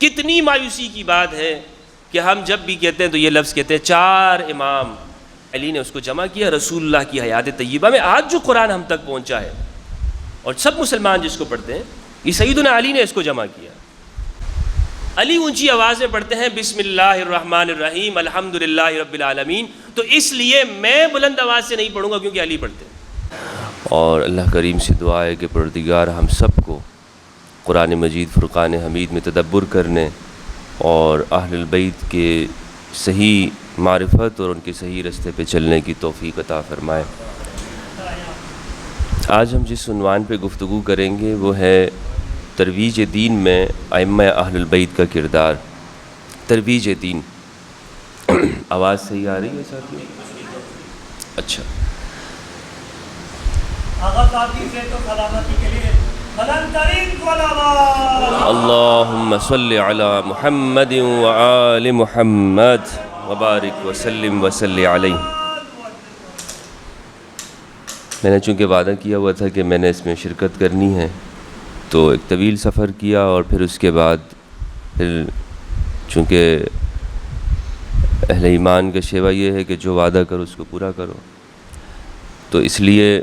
کتنی مایوسی کی بات ہے کہ ہم جب بھی کہتے ہیں تو یہ لفظ کہتے ہیں 4 امام علی نے اس کو جمع کیا رسول اللہ کی حیات طیبہ میں. آج جو قرآن ہم تک پہنچا ہے اور سب مسلمان جس کو پڑھتے ہیں یہ سیدنا علی نے اس کو جمع کیا. علی اونچی آواز میں پڑھتے ہیں بسم اللہ الرحمن الرحیم الحمدللہ رب العالمین, تو اس لیے میں بلند آواز سے نہیں پڑھوں گا کیونکہ علی پڑھتے ہیں. اور اللہ کریم سے دعا ہے کہ پروردگار ہم سب کو قرآن مجید فرقان حمید میں تدبر کرنے اور اہل البیت کے صحیح معرفت اور ان کے صحیح رستے پہ چلنے کی توفیق عطا فرمائے. آج ہم جس عنوان پہ گفتگو کریں گے وہ ہے ترویج دین میں ائمہ اہل البیت کا کردار. ترویج دین. آواز صحیح آ رہی ہے ساتھ میں؟ اچھا. اللہم صلی علی محمد وآل محمد وبارک وسلم وصلی علیہ. میں نے چونکہ وعدہ کیا ہوا تھا کہ میں نے اس میں شرکت کرنی ہے تو ایک طویل سفر کیا اور پھر اس کے بعد پھر چونکہ اہل ایمان کا شیوہ یہ ہے کہ جو وعدہ کرو اس کو پورا کرو, تو اس لیے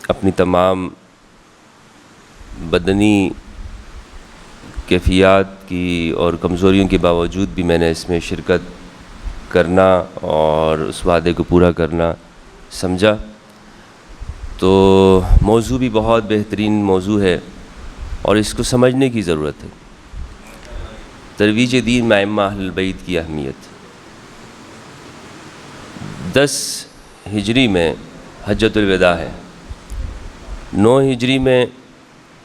اپنی تمام بدنی کیفیات کی اور کمزوریوں کے باوجود بھی میں نے اس میں شرکت کرنا اور اس وعدے کو پورا کرنا سمجھا. تو موضوع بھی بہت بہترین موضوع ہے اور اس کو سمجھنے کی ضرورت ہے. ترویج دین میں ائمہ اہل البیت کی اہمیت. 10 ہجری میں حجۃ الوداع ہے. 9 ہجری میں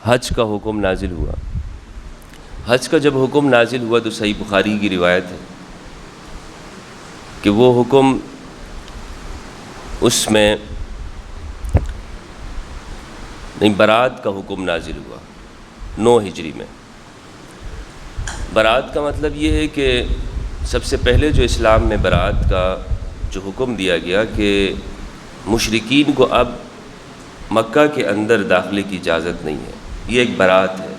حج کا حکم نازل ہوا. حج کا جب حکم نازل ہوا تو صحیح بخاری کی روایت ہے کہ وہ حکم اس میں برات کا حکم نازل ہوا 9 ہجری میں. برات کا مطلب یہ ہے کہ سب سے پہلے جو اسلام میں برات کا جو حکم دیا گیا کہ مشرکین کو اب مکہ کے اندر داخلے کی اجازت نہیں ہے. یہ ایک برات ہے,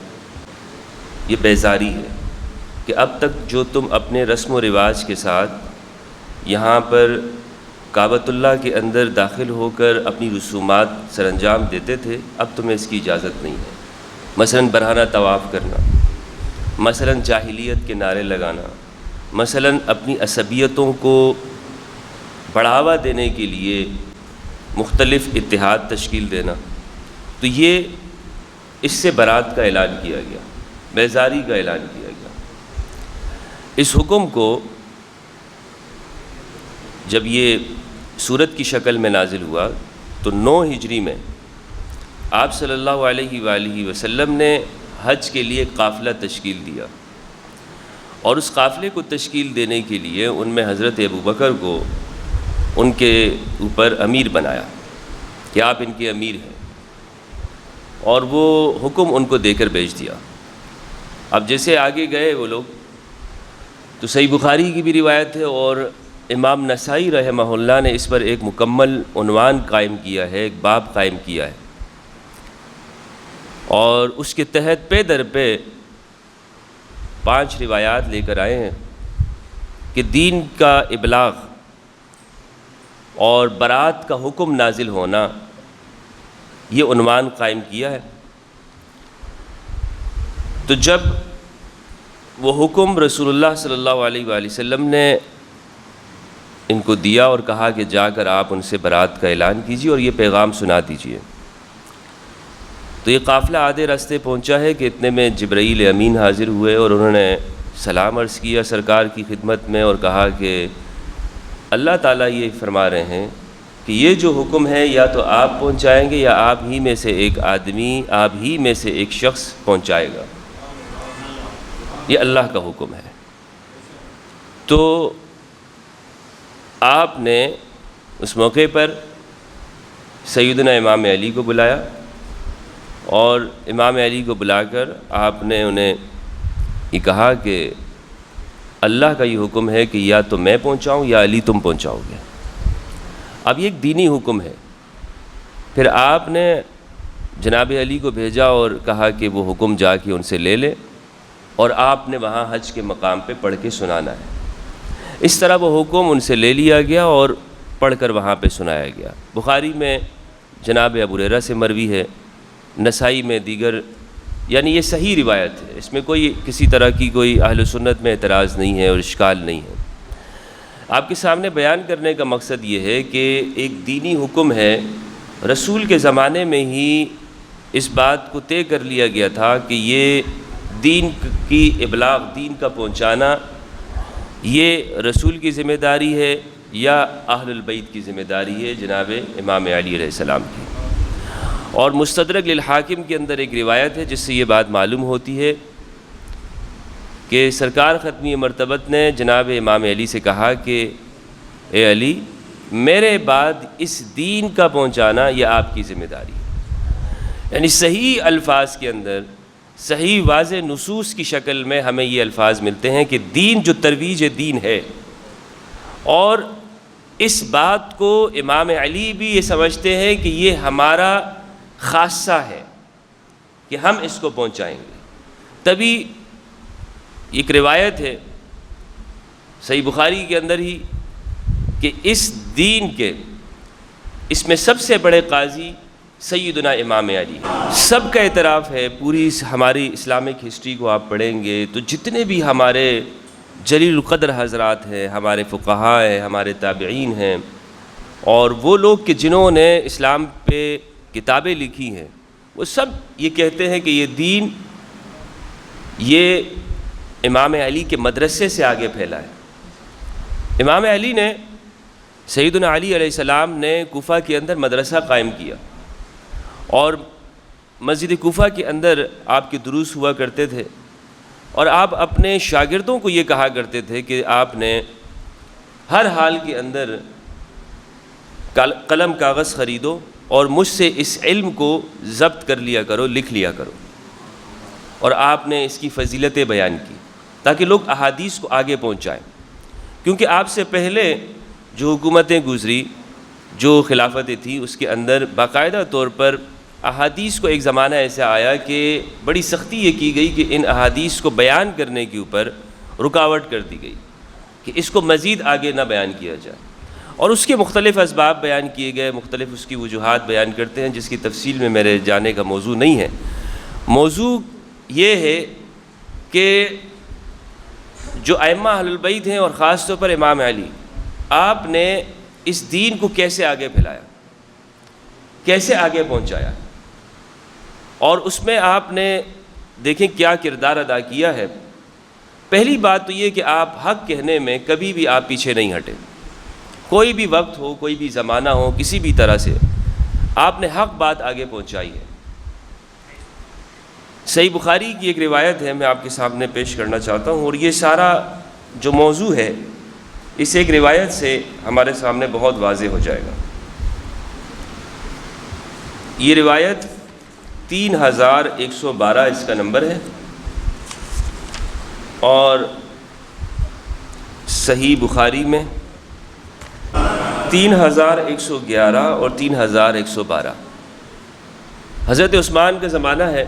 یہ بیزاری ہے کہ اب تک جو تم اپنے رسم و رواج کے ساتھ یہاں پر کعبۃ اللہ کے اندر داخل ہو کر اپنی رسومات سر انجام دیتے تھے, اب تمہیں اس کی اجازت نہیں ہے. مثلاً برہنہ طواف کرنا, مثلاً جاہلیت کے نعرے لگانا, مثلاً اپنی عصبیتوں کو بڑھاوا دینے کے لیے مختلف اتحاد تشکیل دینا. تو یہ اس سے برات کا اعلان کیا گیا, بیزاری کا اعلان کیا گیا. اس حکم کو جب یہ صورت کی شکل میں نازل ہوا تو 9 ہجری میں آپ صلی اللہ علیہ وآلہ وسلم نے حج کے لیے قافلہ تشکیل دیا اور اس قافلے کو تشکیل دینے کے لیے ان میں حضرت ابوبکر کو ان کے اوپر امیر بنایا کہ آپ ان کے امیر ہیں, اور وہ حکم ان کو دے کر بھیج دیا. اب جیسے آگے گئے وہ لوگ تو صحیح بخاری کی بھی روایت ہے اور امام نسائی رحمہ اللہ نے اس پر ایک مکمل عنوان قائم کیا ہے, ایک باب قائم کیا ہے, اور اس کے تحت پے در پہ 5 روایات لے کر آئے ہیں کہ دین کا ابلاغ اور برات کا حکم نازل ہونا, یہ عنوان قائم کیا ہے. تو جب وہ حکم رسول اللہ صلی اللہ علیہ وآلہ وسلم نے ان کو دیا اور کہا کہ جا کر آپ ان سے برات کا اعلان کیجیے اور یہ پیغام سنا دیجیے, تو یہ قافلہ آدھے راستے پہنچا ہے کہ اتنے میں جبرائیل امین حاضر ہوئے اور انہوں نے سلام عرض کیا سرکار کی خدمت میں اور کہا کہ اللہ تعالیٰ یہ فرما رہے ہیں کہ یہ جو حکم ہے یا تو آپ پہنچائیں گے یا آپ ہی میں سے ایک آدمی, آپ ہی میں سے ایک شخص پہنچائے گا. یہ اللہ کا حکم ہے. تو آپ نے اس موقع پر سیدنا امام علی کو بلایا اور امام علی کو بلا کر آپ نے انہیں یہ کہا کہ اللہ کا یہ حکم ہے کہ یا تو میں پہنچاؤں یا علی تم پہنچاؤ گے. اب یہ ایک دینی حکم ہے. پھر آپ نے جناب علی کو بھیجا اور کہا کہ وہ حکم جا کے ان سے لے لے اور آپ نے وہاں حج کے مقام پہ پڑھ کے سنانا ہے۔ اس طرح وہ حکم ان سے لے لیا گیا اور پڑھ کر وہاں پہ سنایا گیا۔ بخاری میں جناب ابو ہریرہ سے مروی ہے، نسائی میں دیگر، یعنی یہ صحیح روایت ہے، اس میں کوئی کسی طرح کی کوئی اہل سنت میں اعتراض نہیں ہے اور اشکال نہیں ہے۔ آپ کے سامنے بیان کرنے کا مقصد یہ ہے کہ ایک دینی حکم ہے، رسول کے زمانے میں ہی اس بات کو طے کر لیا گیا تھا کہ یہ دین کی ابلاغ، دین کا پہنچانا، یہ رسول کی ذمہ داری ہے یا اہل البیت کی ذمہ داری ہے، جناب امام علی علیہ السلام کی۔ اور مستدرک للحاکم کے اندر ایک روایت ہے جس سے یہ بات معلوم ہوتی ہے کہ سرکار ختمی مرتبت نے جناب امام علی سے کہا کہ اے علی، میرے بعد اس دین کا پہنچانا یہ آپ کی ذمہ داری ہے۔ یعنی صحیح الفاظ کے اندر، صحیح واضح نصوص کی شکل میں ہمیں یہ الفاظ ملتے ہیں کہ دین جو ترویج دین ہے، اور اس بات کو امام علی بھی یہ سمجھتے ہیں کہ یہ ہمارا خاصہ ہے کہ ہم اس کو پہنچائیں گے۔ تبھی ایک روایت ہے صحیح بخاری کے اندر ہی کہ اس دین کے، اس میں سب سے بڑے قاضی سیدنا امام علی ہے۔ سب کا اعتراف ہے، پوری ہماری اسلامک ہسٹری کو آپ پڑھیں گے تو جتنے بھی ہمارے جلیل القدر حضرات ہیں، ہمارے فقہاء ہیں، ہمارے تابعین ہیں، اور وہ لوگ کہ جنہوں نے اسلام پہ کتابیں لکھی ہیں، وہ سب یہ کہتے ہیں کہ یہ دین، یہ امام علی کے مدرسے سے آگے پھیلا ہے۔ امام علی نے، سیدنا علی علیہ السلام نے کوفہ کے اندر مدرسہ قائم کیا، اور مسجد کوفہ کے اندر آپ کے دروس ہوا کرتے تھے، اور آپ اپنے شاگردوں کو یہ کہا کرتے تھے کہ آپ نے ہر حال کے اندر قلم کاغذ خریدو اور مجھ سے اس علم کو ضبط کر لیا کرو، لکھ لیا کرو۔ اور آپ نے اس کی فضیلتیں بیان کی تاکہ لوگ احادیث کو آگے پہنچائیں، کیونکہ آپ سے پہلے جو حکومتیں گزری، جو خلافتیں تھیں، اس کے اندر باقاعدہ طور پر احادیث کو ایک زمانہ ایسا آیا کہ بڑی سختی یہ کی گئی کہ ان احادیث کو بیان کرنے کے اوپر رکاوٹ کر دی گئی کہ اس کو مزید آگے نہ بیان کیا جائے، اور اس کے مختلف اسباب بیان کیے گئے، مختلف اس کی وجوہات بیان کرتے ہیں جس کی تفصیل میں میرے جانے کا موضوع نہیں ہے۔ موضوع یہ ہے کہ جو ائمہ اہل البیت ہیں اور خاص طور پر امام علی، آپ نے اس دین کو کیسے آگے پھیلایا، کیسے آگے پہنچایا، اور اس میں آپ نے دیکھیں کیا کردار ادا کیا ہے۔ پہلی بات تو یہ کہ آپ حق کہنے میں کبھی بھی آپ پیچھے نہیں ہٹے، کوئی بھی وقت ہو، کوئی بھی زمانہ ہو، کسی بھی طرح سے آپ نے حق بات آگے پہنچائی ہے۔ صحیح بخاری کی ایک روایت ہے، میں آپ کے سامنے پیش کرنا چاہتا ہوں، اور یہ سارا جو موضوع ہے اس ایک روایت سے ہمارے سامنے بہت واضح ہو جائے گا۔ یہ روایت 3112 اس کا نمبر ہے، اور صحیح بخاری میں 3111 اور 3112۔ حضرت عثمان کا زمانہ ہے،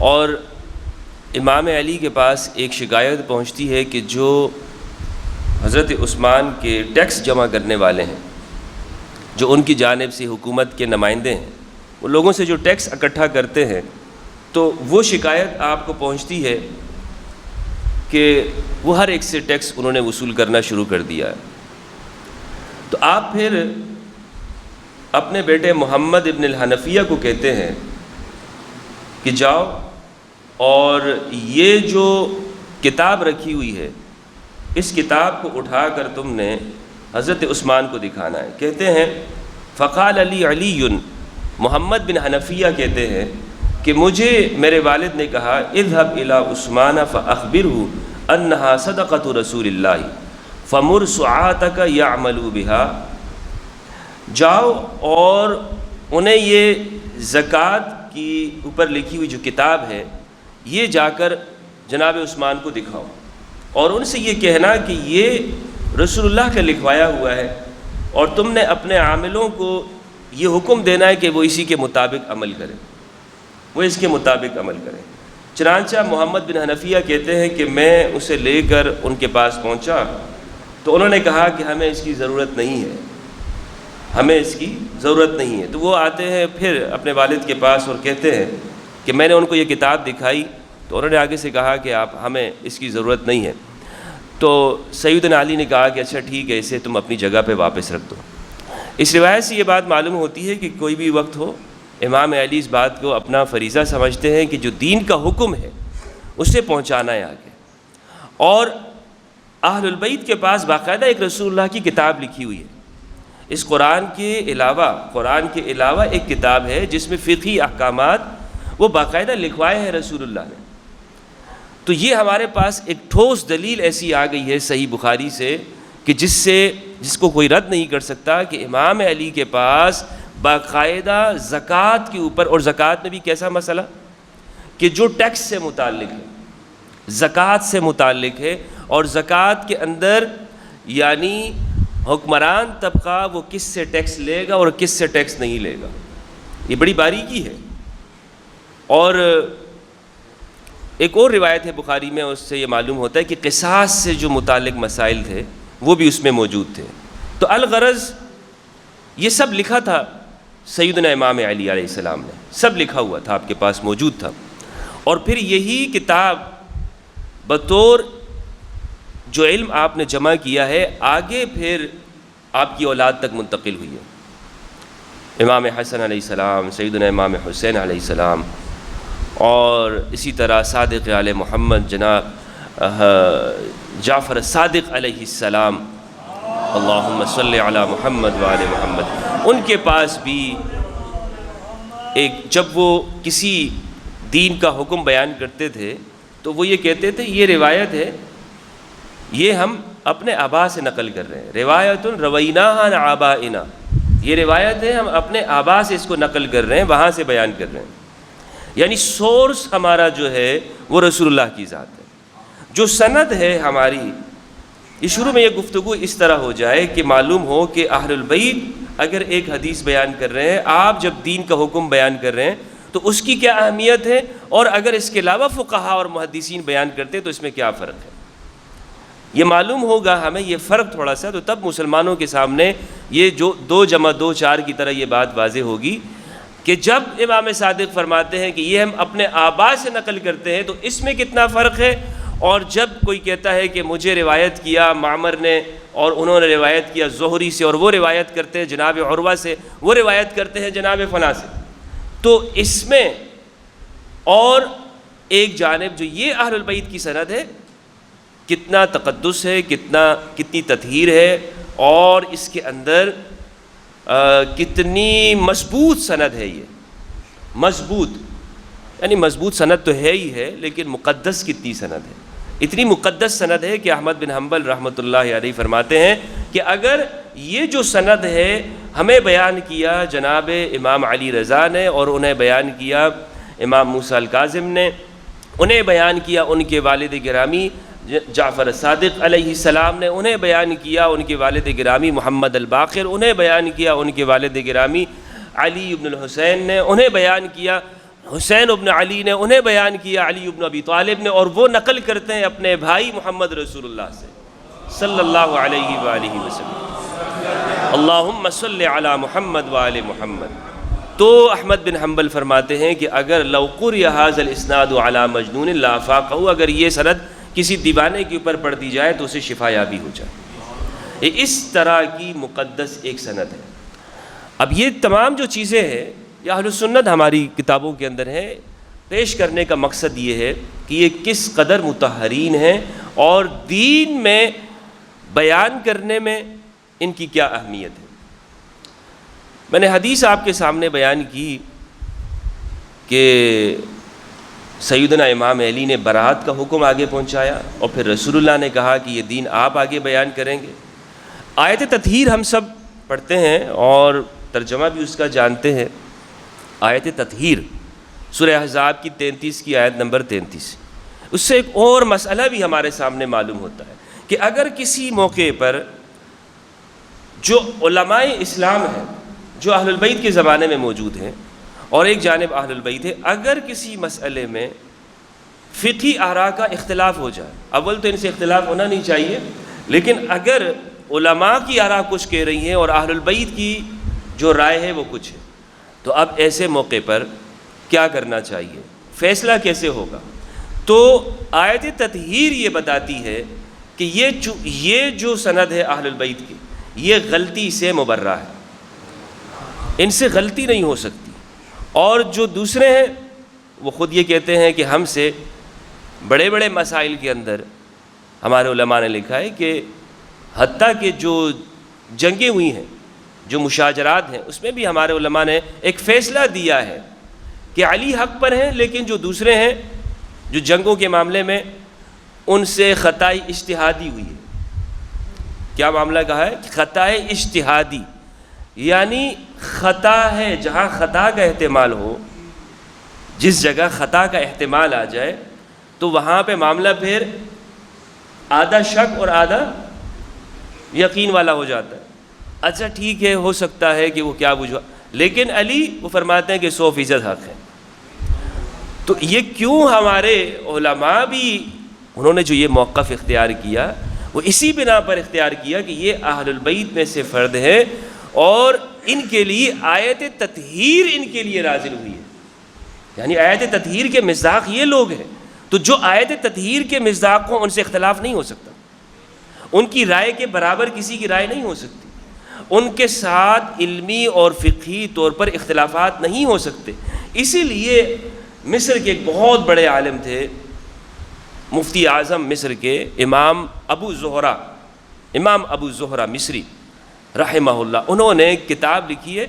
اور امام علی کے پاس ایک شکایت پہنچتی ہے کہ جو حضرت عثمان کے ٹیکس جمع کرنے والے ہیں، جو ان کی جانب سے حکومت کے نمائندے ہیں، وہ لوگوں سے جو ٹیکس اکٹھا کرتے ہیں، تو وہ شکایت آپ کو پہنچتی ہے کہ وہ ہر ایک سے ٹیکس انہوں نے وصول کرنا شروع کر دیا ہے۔ تو آپ پھر اپنے بیٹے محمد ابن الحنفیہ کو کہتے ہیں کہ جاؤ اور یہ جو کتاب رکھی ہوئی ہے، اس کتاب کو اٹھا کر تم نے حضرت عثمان کو دکھانا ہے۔ کہتے ہیں فقال علی محمد بن حنفیہ کہتے ہیں کہ مجھے میرے والد نے کہا اذهب الى عثمان فاخبره انها صدقۃ رسول اللہ فمر سعاتک یعملوا بها، جاؤ اور انہیں یہ زکوٰۃ کی اوپر لکھی ہوئی جو کتاب ہے یہ جا کر جناب عثمان کو دکھاؤ، اور ان سے یہ کہنا کہ یہ رسول اللہ کا لکھوایا ہوا ہے، اور تم نے اپنے عاملوں کو یہ حکم دینا ہے کہ وہ اسی کے مطابق عمل کریں، وہ اس کے مطابق عمل کریں۔ چنانچہ محمد بن حنفیہ کہتے ہیں کہ میں اسے لے کر ان کے پاس پہنچا تو انہوں نے کہا کہ ہمیں اس کی ضرورت نہیں ہے، ہمیں اس کی ضرورت نہیں ہے۔ تو وہ آتے ہیں پھر اپنے والد کے پاس اور کہتے ہیں کہ میں نے ان کو یہ کتاب دکھائی تو انہوں نے آگے سے کہا کہ ہمیں اس کی ضرورت نہیں ہے۔ تو سیدنا علی نے کہا کہ اچھا ٹھیک ہے، اسے تم اپنی جگہ پہ واپس رکھ دو۔ اس روایت سے یہ بات معلوم ہوتی ہے کہ کوئی بھی وقت ہو، امام علی اس بات کو اپنا فریضہ سمجھتے ہیں کہ جو دین کا حکم ہے اسے پہنچانا ہے آگے۔ اور اہل البیت کے پاس باقاعدہ ایک رسول اللہ کی کتاب لکھی ہوئی ہے۔ اس قرآن کے علاوہ ایک کتاب ہے جس میں فقہی احکامات وہ باقاعدہ لکھوائے ہیں رسول اللہ نے۔ تو یہ ہمارے پاس ایک ٹھوس دلیل ایسی آ گئی ہے صحیح بخاری سے کہ جس کو کوئی رد نہیں کر سکتا کہ امام علی کے پاس باقاعدہ زکوٰۃ کے اوپر، اور زکوٰۃ میں بھی کیسا مسئلہ کہ جو ٹیکس سے متعلق ہے، زکوٰۃ سے متعلق ہے، اور زکوٰۃ کے اندر یعنی حکمران طبقہ وہ کس سے ٹیکس لے گا اور کس سے ٹیکس نہیں لے گا، یہ بڑی باریکی ہے۔ اور ایک اور روایت ہے بخاری میں، اس سے یہ معلوم ہوتا ہے کہ قصاص سے جو متعلق مسائل تھے وہ بھی اس میں موجود تھے۔ تو الغرض یہ سب لکھا تھا سیدنا امام علی علیہ السلام نے، سب لکھا ہوا تھا، آپ کے پاس موجود تھا، اور پھر یہی کتاب بطور جو علم آپ نے جمع کیا ہے آگے پھر آپ کی اولاد تک منتقل ہوئی ہے۔ امام حسن علیہ السلام، سیدنا امام حسین علیہ السلام، اور اسی طرح صادق آل محمد جناب جعفر صادق علیہ السلام، اللہم صلی علی محمد وآل محمد، ان کے پاس بھی جب وہ کسی دین کا حکم بیان کرتے تھے تو وہ یہ کہتے تھے یہ روایت ہے، یہ ہم اپنے آبا سے نقل کر رہے ہیں، روایت رویناہا عن آبائنا، یہ روایت ہے ہم اپنے آبا سے اس کو نقل کر رہے ہیں، وہاں سے بیان کر رہے ہیں، یعنی سورس ہمارا جو ہے وہ رسول اللہ کی ذات ہے۔ جو سند ہے ہماری، یہ شروع میں یہ گفتگو اس طرح ہو جائے کہ معلوم ہو کہ اہل البیت اگر ایک حدیث بیان کر رہے ہیں، آپ جب دین کا حکم بیان کر رہے ہیں تو اس کی کیا اہمیت ہے، اور اگر اس کے علاوہ فقہا اور محدثین بیان کرتے تو اس میں کیا فرق ہے، یہ معلوم ہوگا ہمیں یہ فرق تھوڑا سا، تو تب مسلمانوں کے سامنے یہ جو 2 + 2 = 4 کی طرح یہ بات واضح ہوگی کہ جب امام صادق فرماتے ہیں کہ یہ ہم اپنے آبا سے نقل کرتے ہیں تو اس میں کتنا فرق ہے، اور جب کوئی کہتا ہے کہ مجھے روایت کیا معمر نے اور انہوں نے روایت کیا زہری سے، اور وہ روایت کرتے ہیں جناب عروہ سے، وہ روایت کرتے ہیں جناب فلاں سے، تو اس میں اور ایک جانب جو یہ اہل البیت کی سند ہے کتنا تقدس ہے، کتنی تطہیر ہے، اور اس کے اندر کتنی مضبوط سند ہے، یہ مضبوط سند تو ہے ہی ہے، لیکن مقدس کتنی سند ہے، اتنی مقدس سند ہے کہ احمد بن حنبل رحمۃ اللہ علیہ فرماتے ہیں کہ اگر یہ جو سند ہے ہمیں بیان کیا جناب امام علی رضا نے، اور انہیں بیان کیا امام موسیٰ الکاظم نے، انہیں بیان کیا ان کے والد گرامی جعفر صادق علیہ السلام نے، انہیں بیان کیا ان کے والد گرامی محمد الباقر، انہیں بیان کیا ان کے والد گرامی علی ابن الحسین نے، انہیں بیان کیا حسین ابن علی نے، انہیں بیان کیا علی ابن ابی طالب نے، اور وہ نقل کرتے ہیں اپنے بھائی محمد رسول اللہ سے صلی اللہ علیہ وآلہ وسلم، اللہم صلی علی محمد وآل محمد۔ تو احمد بن حنبل فرماتے ہیں کہ اگر لو قرئ ھذا الاسناد علی مجنون لافاقہ، اگر یہ سند کسی دیوانے کے اوپر پڑھ دی جائے تو اسے شفا یابی ہو جائے، یہ اس طرح کی مقدس ایک سند ہے۔ اب یہ تمام جو چیزیں ہیں یہ اہل سنت ہماری کتابوں کے اندر ہیں، پیش کرنے کا مقصد یہ ہے کہ یہ کس قدر مطہرین ہیں اور دین میں بیان کرنے میں ان کی کیا اہمیت ہے۔ میں نے حدیث آپ کے سامنے بیان کی کہ سیدنا امام علی نے برات کا حکم آگے پہنچایا، اور پھر رسول اللہ نے کہا کہ یہ دین آپ آگے بیان کریں گے۔ آیت تطہیر ہم سب پڑھتے ہیں اور ترجمہ بھی اس کا جانتے ہیں۔ آیت تطہیر سورہ احزاب کی 33 کی آیت نمبر 33، اس سے ایک اور مسئلہ بھی ہمارے سامنے معلوم ہوتا ہے کہ اگر کسی موقع پر جو علماء اسلام ہیں جو اہل البیت کے زمانے میں موجود ہیں اور ایک جانب اہل البیت ہے، اگر کسی مسئلے میں فقہی آراء کا اختلاف ہو جائے، اول تو ان سے اختلاف ہونا نہیں چاہیے، لیکن اگر علماء کی آراء کچھ کہہ رہی ہیں اور اہل البیت کی جو رائے ہے وہ کچھ ہے، تو اب ایسے موقع پر کیا کرنا چاہیے، فیصلہ کیسے ہوگا؟ تو آیت تطہیر یہ بتاتی ہے کہ یہ جو سند ہے اہل البیت کی، یہ غلطی سے مبرہ ہے، ان سے غلطی نہیں ہو سکتی۔ اور جو دوسرے ہیں وہ خود یہ کہتے ہیں کہ ہم سے بڑے بڑے مسائل کے اندر ہمارے علماء نے لکھا ہے کہ حتیٰ کہ جو جنگیں ہوئی ہیں، جو مشاجرات ہیں، اس میں بھی ہمارے علماء نے ایک فیصلہ دیا ہے کہ علی حق پر ہیں، لیکن جو دوسرے ہیں جو جنگوں کے معاملے میں ان سے خطائے اجتہادی ہوئی ہے۔ کیا معاملہ کہا ہے؟ خطائے اجتہادی، یعنی خطا ہے، جہاں خطا کا احتمال ہو، جس جگہ خطا کا احتمال آ جائے تو وہاں پہ معاملہ پھر آدھا شک اور آدھا یقین والا ہو جاتا ہے۔ اچھا ٹھیک ہے، ہو سکتا ہے کہ وہ کیا بجھوا، لیکن علی وہ فرماتے ہیں کہ 100% حق ہے۔ تو یہ کیوں ہمارے علماء بھی انہوں نے جو یہ موقف اختیار کیا وہ اسی بنا پر اختیار کیا کہ یہ اہل البیت میں سے فرد ہے اور ان کے لیے آیت تطہیر ان کے لیے نازل ہوئی ہے، یعنی آیت تطہیر کے مصداق یہ لوگ ہیں، تو جو آیت تطہیر کے مصداق کو ان سے اختلاف نہیں ہو سکتا، ان کی رائے کے برابر کسی کی رائے نہیں ہو سکتی، ان کے ساتھ علمی اور فقہی طور پر اختلافات نہیں ہو سکتے۔ اسی لیے مصر کے ایک بہت بڑے عالم تھے، مفتی اعظم مصر کے امام ابو زہرہ مصری رحمہ اللہ، انہوں نے کتاب لکھی ہے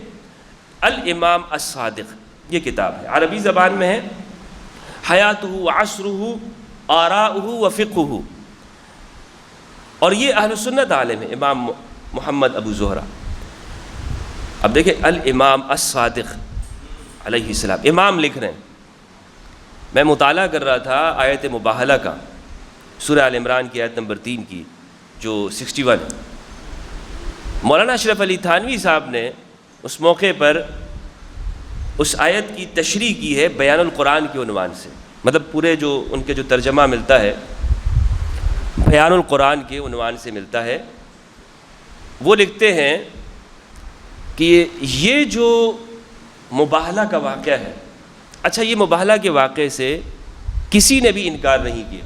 الامام الصادق، یہ کتاب ہے، عربی زبان میں ہے، حیاتہ وعصرہ آراؤہ وفقہ، اور یہ اہل سنت عالم ہے امام محمد ابو زہرہ۔ اب دیکھیں الامام الصادق علیہ السلام امام لکھ رہے ہیں۔ میں مطالعہ کر رہا تھا آیت مباہلہ کا، سورہ آل عمران کی آیت نمبر 3 کی جو 61 ہے۔ مولانا اشرف علی تھانوی صاحب نے اس موقع پر اس آیت کی تشریح کی ہے بیان القرآن کے عنوان سے، مطلب پورے جو ان کے جو ترجمہ ملتا ہے بیان القرآن کے عنوان سے ملتا ہے۔ وہ لکھتے ہیں کہ یہ جو مباہلہ کا واقعہ ہے، اچھا یہ مباہلہ کے واقعے سے کسی نے بھی انکار نہیں کیا،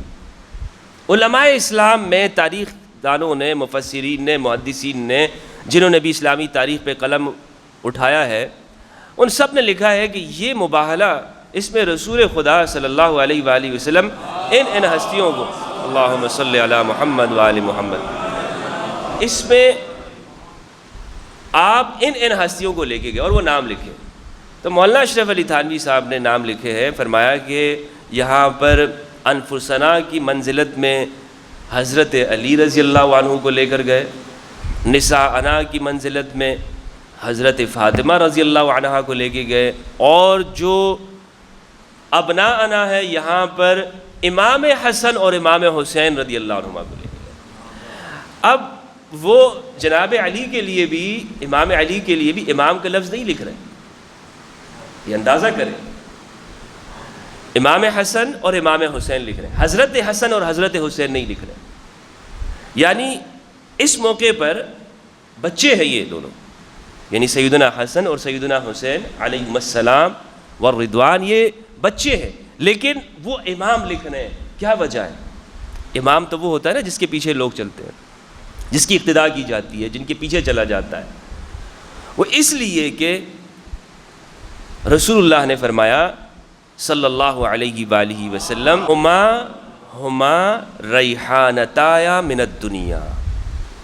علماء اسلام میں تاریخ دانوں نے، مفسرین نے، محدثین نے، جنہوں نے بھی اسلامی تاریخ پہ قلم اٹھایا ہے، ان سب نے لکھا ہے کہ یہ مباہلہ، اس میں رسول خدا صلی اللہ علیہ وآلہ وسلم ان ہستیوں کو، اللہم صلی علی محمد وآل محمد، اس میں آپ ان ہستیوں کو لے کے گئے اور وہ نام لکھے۔ تو مولانا اشرف علی تھانوی صاحب نے نام لکھے ہیں، فرمایا کہ یہاں پر انفسنا کی منزلت میں حضرت علی رضی اللہ عنہ کو لے کر گئے، نساءنا کی منزلت میں حضرت فاطمہ رضی اللہ عنہا کو لے کے گئے، اور جو ابناءنا ہے یہاں پر امام حسن اور امام حسین رضی اللہ عنہما کو لے کے گئے۔ اب وہ جناب علی کے لیے بھی، امام علی کے لیے بھی امام کا لفظ نہیں لکھ رہے، یہ اندازہ کریں، امام حسن اور امام حسین لکھ رہے ہیں، حضرت حسن اور حضرت حسین نہیں لکھ رہے، یعنی اس موقع پر بچے ہیں یہ دونوں، یعنی سیدنا حسن اور سیدنا حسین علیہم السلام والرضوان، یہ بچے ہیں، لیکن وہ امام لکھ رہے ہیں۔ کیا وجہ ہے؟ امام تو وہ ہوتا ہے نا جس کے پیچھے لوگ چلتے ہیں، جس کی اقتداء کی جاتی ہے، جن کے پیچھے چلا جاتا ہے، وہ اس لیے کہ رسول اللہ نے فرمایا صلی اللہ علیہ وآلہ وسلم، ہما ریحانتایا من الدنیا،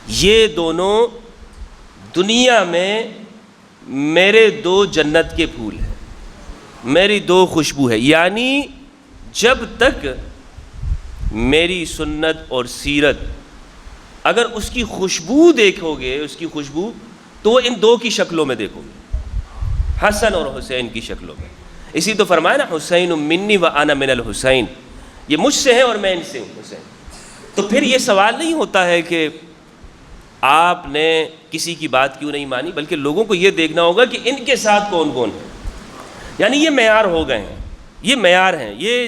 یہ دونوں دنیا میں میرے دو جنت کے پھول ہیں، میری دو خوشبو ہے، یعنی جب تک میری سنت اور سیرت اگر اس کی خوشبو دیکھو گے، اس کی خوشبو، تو وہ ان دو کی شکلوں میں دیکھو گے، حسن اور حسین کی شکلوں میں۔ اسی تو فرمایا نا حسین منی و انا من الحسین، یہ مجھ سے ہے اور میں ان سے ہوں حسین۔ تو پھر یہ سوال نہیں ہوتا ہے کہ آپ نے کسی کی بات کیوں نہیں مانی، بلکہ لوگوں کو یہ دیکھنا ہوگا کہ ان کے ساتھ کون کون ہے، یعنی یہ معیار ہو گئے ہیں، یہ معیار ہیں، یہ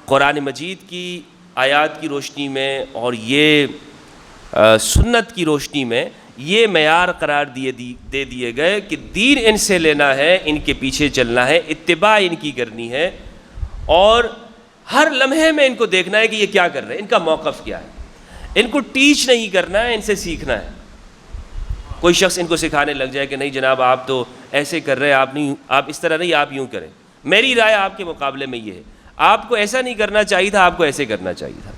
قرآن مجید کی آیات کی روشنی میں اور یہ سنت کی روشنی میں یہ معیار قرار دے دیے گئے کہ دین ان سے لینا ہے، ان کے پیچھے چلنا ہے، اتباع ان کی کرنی ہے، اور ہر لمحے میں ان کو دیکھنا ہے کہ یہ کیا کر رہے ہیں، ان کا موقف کیا ہے۔ ان کو ٹیچ نہیں کرنا ہے، ان سے سیکھنا ہے۔ کوئی شخص ان کو سکھانے لگ جائے کہ نہیں جناب آپ تو ایسے کر رہے ہیں، آپ اس طرح نہیں، آپ یوں کریں، میری رائے آپ کے مقابلے میں یہ ہے، آپ کو ایسا نہیں کرنا چاہیے تھا، آپ کو ایسے کرنا چاہیے تھا۔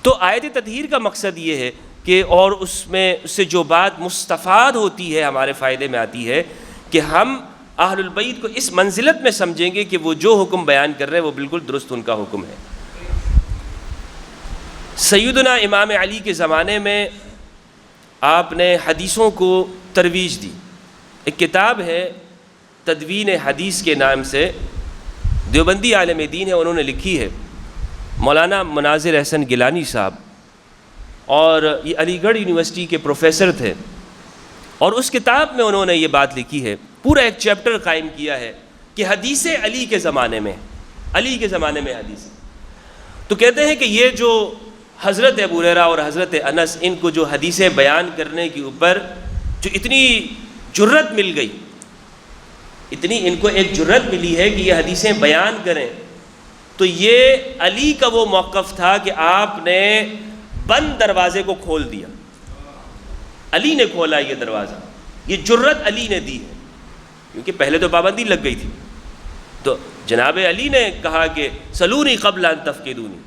تو آیت تطہیر کا مقصد یہ ہے کہ اور اس سے جو بات مستفاد ہوتی ہے، ہمارے فائدے میں آتی ہے کہ ہم اہل البیت کو اس منزلت میں سمجھیں گے کہ وہ جو حکم بیان کر رہے ہیں وہ بالکل درست ان کا حکم ہے۔ سیدنا امام علی کے زمانے میں آپ نے حدیثوں کو ترویج دی۔ ایک کتاب ہے تدوین حدیث کے نام سے، دیوبندی عالم دین ہے، انہوں نے لکھی ہے، مولانا مناظر احسن گیلانی صاحب، اور یہ علی گڑھ یونیورسٹی کے پروفیسر تھے، اور اس کتاب میں انہوں نے یہ بات لکھی ہے، پورا ایک چیپٹر قائم کیا ہے کہ حدیث علی کے زمانے میں حدیث، تو کہتے ہیں کہ یہ جو حضرت ابو ہریرہ اور حضرت انس، ان کو جو حدیثیں بیان کرنے کے اوپر جو اتنی جرت مل گئی، اتنی ان کو ایک جرت ملی ہے کہ یہ حدیثیں بیان کریں، تو یہ علی کا وہ موقف تھا کہ آپ نے بند دروازے کو کھول دیا، علی نے کھولا یہ دروازہ، یہ جرت علی نے دی ہے، کیونکہ پہلے تو پابندی لگ گئی تھی، تو جناب علی نے کہا کہ سلونی قبل ان تفقدونی،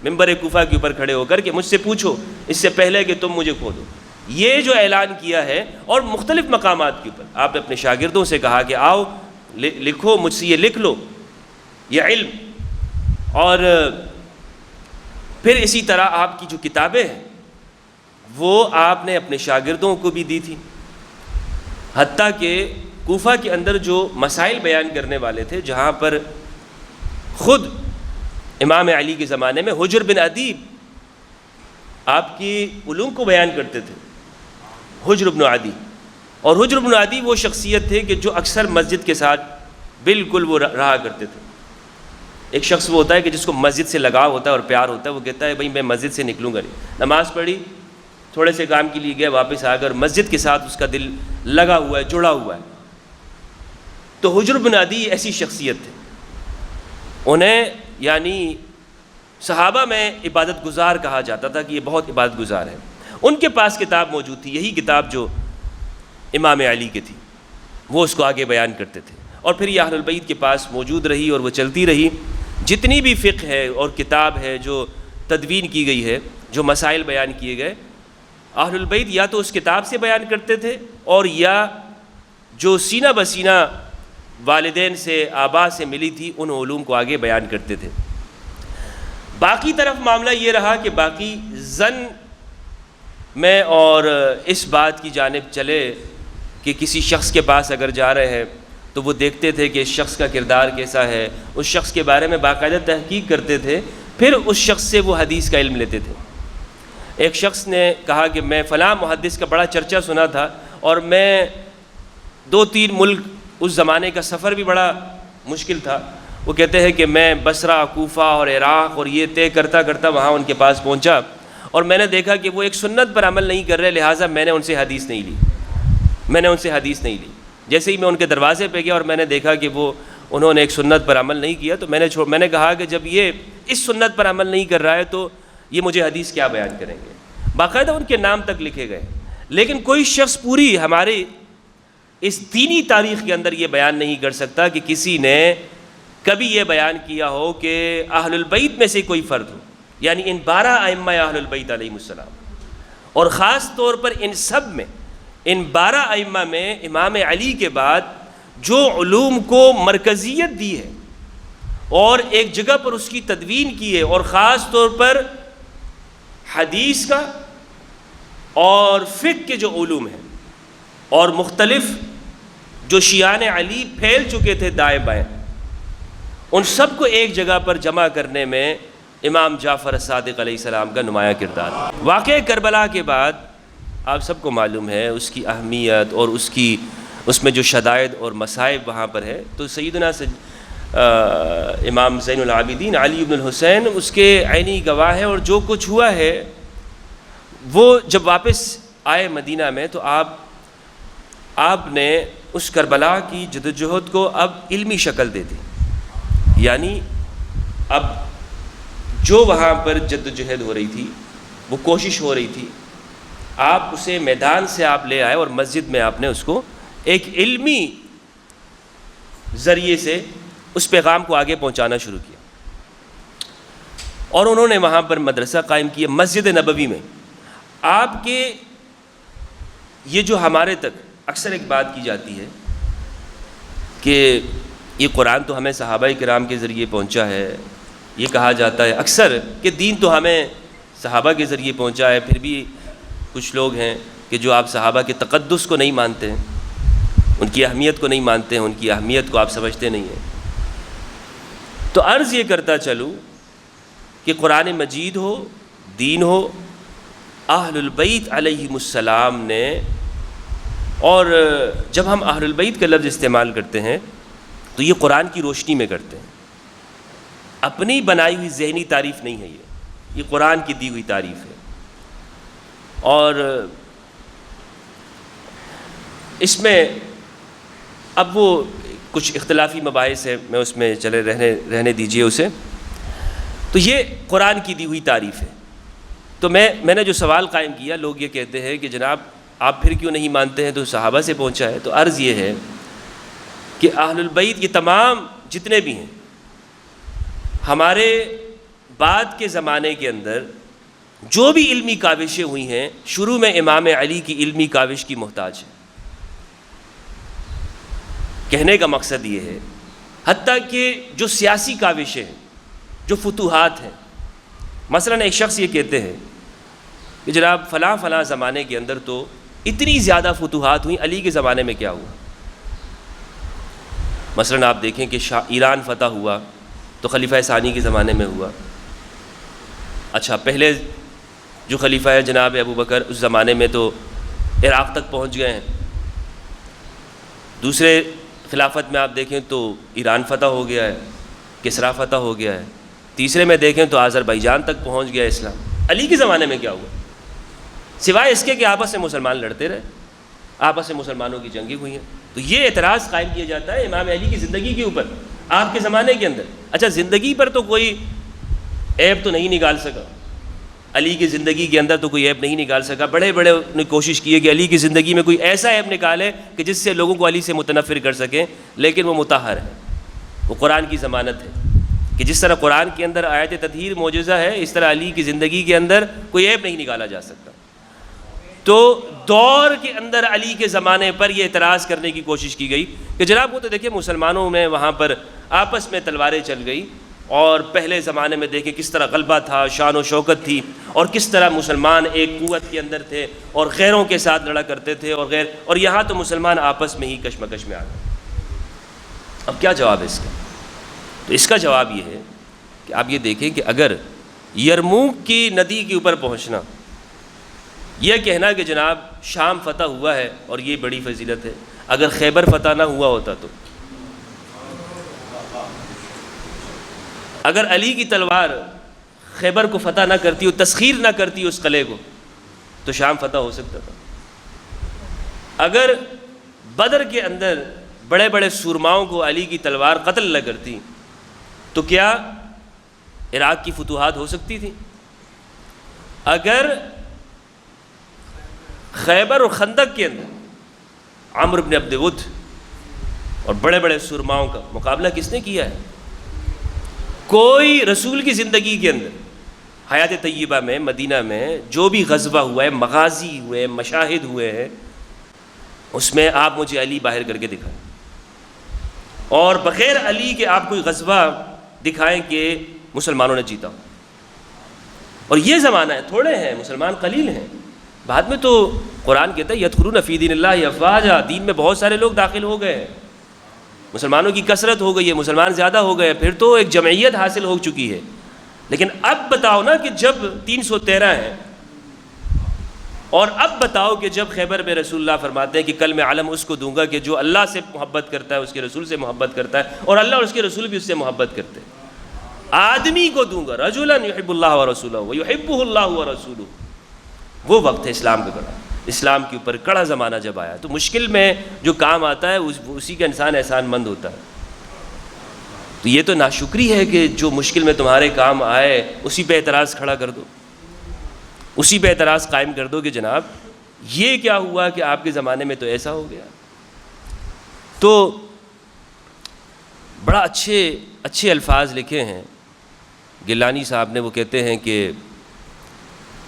ممبر کوفہ کے اوپر کھڑے ہو کر کہ مجھ سے پوچھو اس سے پہلے کہ تم مجھے کھودو، یہ جو اعلان کیا ہے، اور مختلف مقامات کے اوپر آپ نے اپنے شاگردوں سے کہا کہ آؤ لکھو، مجھ سے یہ لکھ لو یہ علم، اور پھر اسی طرح آپ کی جو کتابیں ہیں وہ آپ نے اپنے شاگردوں کو بھی دی تھی، حتیٰ کہ کوفہ کے اندر جو مسائل بیان کرنے والے تھے، جہاں پر خود امام علی کے زمانے میں حجر بن ادیب آپ کی علوم کو بیان کرتے تھے، حجر بن عدی، اور حجر بن عدی وہ شخصیت تھے کہ جو اکثر مسجد کے ساتھ بالکل وہ رہا کرتے تھے۔ ایک شخص وہ ہوتا ہے کہ جس کو مسجد سے لگاؤ ہوتا ہے اور پیار ہوتا ہے، وہ کہتا ہے بھائی میں مسجد سے نکلوں گا نہیں، نماز پڑھی، تھوڑے سے کام کے لیے گیا، واپس آ کر مسجد کے ساتھ اس کا دل لگا ہوا ہے، جڑا ہوا ہے۔ تو حجر بن عدی ایسی شخصیت تھے، انہیں یعنی صحابہ میں عبادت گزار کہا جاتا تھا کہ یہ بہت عبادت گزار ہے۔ ان کے پاس کتاب موجود تھی، یہی کتاب جو امام علی کی تھی، وہ اس کو آگے بیان کرتے تھے، اور پھر یہ اہل البیت کے پاس موجود رہی اور وہ چلتی رہی۔ جتنی بھی فقہ ہے اور کتاب ہے جو تدوین کی گئی ہے، جو مسائل بیان کیے گئے، اہل البیت یا تو اس کتاب سے بیان کرتے تھے، اور یا جو سینہ بسینہ والدین سے آبا سے ملی تھی ان علوم کو آگے بیان کرتے تھے۔ باقی طرف معاملہ یہ رہا کہ باقی زن میں اور اس بات کی جانب چلے کہ کسی شخص کے پاس اگر جا رہے ہیں تو وہ دیکھتے تھے کہ اس شخص کا کردار کیسا ہے، اس شخص کے بارے میں باقاعدہ تحقیق کرتے تھے، پھر اس شخص سے وہ حدیث کا علم لیتے تھے۔ ایک شخص نے کہا کہ میں فلاں محدث کا بڑا چرچا سنا تھا، اور میں 2-3 ملک، اس زمانے کا سفر بھی بڑا مشکل تھا، وہ کہتے ہیں کہ میں بصرہ، کوفہ اور عراق اور یہ طے کرتا کرتا وہاں ان کے پاس پہنچا، اور میں نے دیکھا کہ وہ ایک سنت پر عمل نہیں کر رہے، لہٰذا میں نے ان سے حدیث نہیں لی۔ جیسے ہی میں ان کے دروازے پہ گیا اور میں نے دیکھا کہ انہوں نے ایک سنت پر عمل نہیں کیا، تو میں نے کہا کہ جب یہ اس سنت پر عمل نہیں کر رہا ہے تو یہ مجھے حدیث کیا بیان کریں گے۔ باقاعدہ ان کے نام تک لکھے گئے، لیکن کوئی شخص پوری ہمارے اس دینی تاریخ کے اندر یہ بیان نہیں کر سکتا کہ کسی نے کبھی یہ بیان کیا ہو کہ اہل البیت میں سے کوئی فرد ہو، یعنی ان 12 ائمہ اہل البیت علیہم السلام، اور خاص طور پر ان سب میں، ان 12 ائمہ میں امام علی کے بعد جو علوم کو مرکزیت دی ہے اور ایک جگہ پر اس کی تدوین کی ہے، اور خاص طور پر حدیث کا اور فقہ کے جو علوم ہیں، اور مختلف جو شیعان علی پھیل چکے تھے دائیں بائیں، ان سب کو ایک جگہ پر جمع کرنے میں امام جعفر صادق علیہ السلام کا نمایاں کردار ہے۔ واقعہ کربلا کے بعد آپ سب کو معلوم ہے اس کی اہمیت اور اس میں جو شدائد اور مصائب وہاں پر ہے، تو سیدنا امام زین العابدین علی بن الحسین اس کے عینی گواہ ہیں، اور جو کچھ ہوا ہے وہ جب واپس آئے مدینہ میں تو آپ نے اس کربلا کی جدوجہد کو اب علمی شکل دے دی، یعنی اب جو وہاں پر جدوجہد ہو رہی تھی، وہ کوشش ہو رہی تھی، آپ اسے میدان سے آپ لے آئے اور مسجد میں آپ نے اس کو ایک علمی ذریعے سے اس پیغام کو آگے پہنچانا شروع کیا، اور انہوں نے وہاں پر مدرسہ قائم کیا مسجد نبوی میں۔ آپ کے یہ جو ہمارے تک اکثر ایک بات کی جاتی ہے کہ یہ قرآن تو ہمیں صحابہ کرام کے ذریعے پہنچا ہے، یہ کہا جاتا ہے اکثر کہ دین تو ہمیں صحابہ کے ذریعے پہنچا ہے، پھر بھی کچھ لوگ ہیں کہ جو آپ صحابہ کے تقدس کو نہیں مانتے ہیں، ان کی اہمیت کو نہیں مانتے ہیں، ان کی اہمیت کو آپ سمجھتے نہیں ہیں۔ تو عرض یہ کرتا چلوں کہ قرآن مجید ہو، دین ہو، اہل البیت علیہم السلام نے، اور جب ہم اہل البیت کا لفظ استعمال کرتے ہیں تو یہ قرآن کی روشنی میں کرتے ہیں، اپنی بنائی ہوئی ذہنی تعریف نہیں ہے، یہ قرآن کی دی ہوئی تعریف ہے۔ اور اس میں اب وہ کچھ اختلافی مباحث ہیں، میں اس میں چلے رہنے دیجئے اسے۔ تو یہ قرآن کی دی ہوئی تعریف ہے۔ تو میں نے جو سوال قائم کیا، لوگ یہ کہتے ہیں کہ جناب آپ پھر کیوں نہیں مانتے ہیں، تو صحابہ سے پہنچا ہے۔ تو عرض یہ ہے کہ اہل البیت یہ تمام جتنے بھی ہیں ہمارے بعد کے زمانے کے اندر جو بھی علمی کاوشیں ہوئی ہیں، شروع میں امام علی کی علمی کاوش کی محتاج ہے۔ کہنے کا مقصد یہ ہے، حتیٰ کہ جو سیاسی کاوشیں ہیں، جو فتوحات ہیں، مثلا ایک شخص یہ کہتے ہیں کہ جناب فلاں فلاں زمانے کے اندر تو اتنی زیادہ فتوحات ہوئیں، علی کے زمانے میں کیا ہوا؟ مثلا آپ دیکھیں کہ ایران فتح ہوا تو خلیفہ ثانی کے زمانے میں ہوا۔ اچھا، پہلے جو خلیفہ ہے جناب ابو بکر، اس زمانے میں تو عراق تک پہنچ گئے ہیں۔ دوسرے خلافت میں آپ دیکھیں تو ایران فتح ہو گیا ہے، کسرا فتح ہو گیا ہے۔ تیسرے میں دیکھیں تو آذربائیجان تک پہنچ گیا اسلام۔ علی کے زمانے میں کیا ہوا؟ سوائے اس کے کہ آپس میں مسلمان لڑتے رہے، آپس میں مسلمانوں کی جنگیں ہوئی ہیں۔ تو یہ اعتراض قائم کیا جاتا ہے امام علی کی زندگی کے اوپر، آپ کے زمانے کے اندر۔ اچھا، زندگی پر تو کوئی عیب تو نہیں نکال سکا، علی کی زندگی کے اندر تو کوئی عیب نہیں نکال سکا۔ بڑے نے کوشش کی ہے کہ علی کی زندگی میں کوئی ایسا عیب نکالے کہ جس سے لوگوں کو علی سے متنفر کر سکیں، لیکن وہ مطہر ہے، وہ قرآن کی ضمانت ہے کہ جس طرح قرآن کے اندر آیت تطہیر معجزہ ہے، اس طرح علی کی زندگی کے اندر کوئی عیب نہیں نکالا جا سکتا۔ تو دور کے اندر علی کے زمانے پر یہ اعتراض کرنے کی کوشش کی گئی کہ جناب وہ تو دیکھیں مسلمانوں میں وہاں پر آپس میں تلواریں چل گئی، اور پہلے زمانے میں دیکھیں کس طرح غلبہ تھا، شان و شوکت تھی، اور کس طرح مسلمان ایک قوت کے اندر تھے اور غیروں کے ساتھ لڑا کرتے تھے، اور یہاں تو مسلمان آپس میں ہی کشمکش میں آ گئے۔ اب کیا جواب ہے اس کا؟ تو اس کا جواب یہ ہے کہ آپ یہ دیکھیں کہ اگر یرموک کی ندی کے اوپر پہنچنا، یہ کہنا کہ جناب شام فتح ہوا ہے اور یہ بڑی فضیلت ہے، اگر خیبر فتح نہ ہوا ہوتا تو، اگر علی کی تلوار خیبر کو فتح نہ کرتی، تسخیر نہ کرتی اس قلعے کو، تو شام فتح ہو سکتا تھا۔ اگر بدر کے اندر بڑے بڑے سورماؤں کو علی کی تلوار قتل نہ کرتی تو کیا عراق کی فتوحات ہو سکتی تھی؟ اگر خیبر اور خندق کے اندر عمرو بن عبد ود اور بڑے بڑے سورماؤں کا مقابلہ کس نے کیا ہے؟ کوئی رسول کی زندگی کے اندر حیات طیبہ میں، مدینہ میں جو بھی غزوہ ہوا ہے، مغازی ہوئے، مشاہد ہوئے ہیں، اس میں آپ مجھے علی باہر کر کے دکھائیں، اور بغیر علی کے آپ کوئی غزوہ دکھائیں کہ مسلمانوں نے جیتا ہو۔ اور یہ زمانہ ہے، تھوڑے ہیں مسلمان، قلیل ہیں۔ بعد میں تو قرآن کہتا ہے یدخلون فی دین اللہ افواجا، دین میں بہت سارے لوگ داخل ہو گئے ہیں، مسلمانوں کی کثرت ہو گئی ہے، مسلمان زیادہ ہو گئے، پھر تو ایک جمعیت حاصل ہو چکی ہے۔ لیکن اب بتاؤ نا کہ جب 313 ہیں اور اب بتاؤ کہ جب خیبر میں رسول اللہ فرماتے ہیں کہ کل میں علم اس کو دوں گا کہ جو اللہ سے محبت کرتا ہے، اس کے رسول سے محبت کرتا ہے، اور اللہ اور اس کے رسول بھی اس سے محبت کرتے ہیں، آدمی کو دوں گا، رجلا یحب اللہ ورسولہ ویحبہ اللہ ورسولہ، وہ وقت ہے اسلام کے بڑا، اسلام کے اوپر کڑا زمانہ جب آیا تو مشکل میں جو کام آتا ہے اسی کا انسان احسان مند ہوتا ہے. تو یہ تو ناشکری ہے کہ جو مشکل میں تمہارے کام آئے اسی پہ اعتراض کھڑا کر دو، اسی پہ اعتراض قائم کر دو کہ جناب یہ کیا ہوا کہ آپ کے زمانے میں تو ایسا ہو گیا. تو بڑا اچھے الفاظ لکھے ہیں گیلانی صاحب نے، وہ کہتے ہیں کہ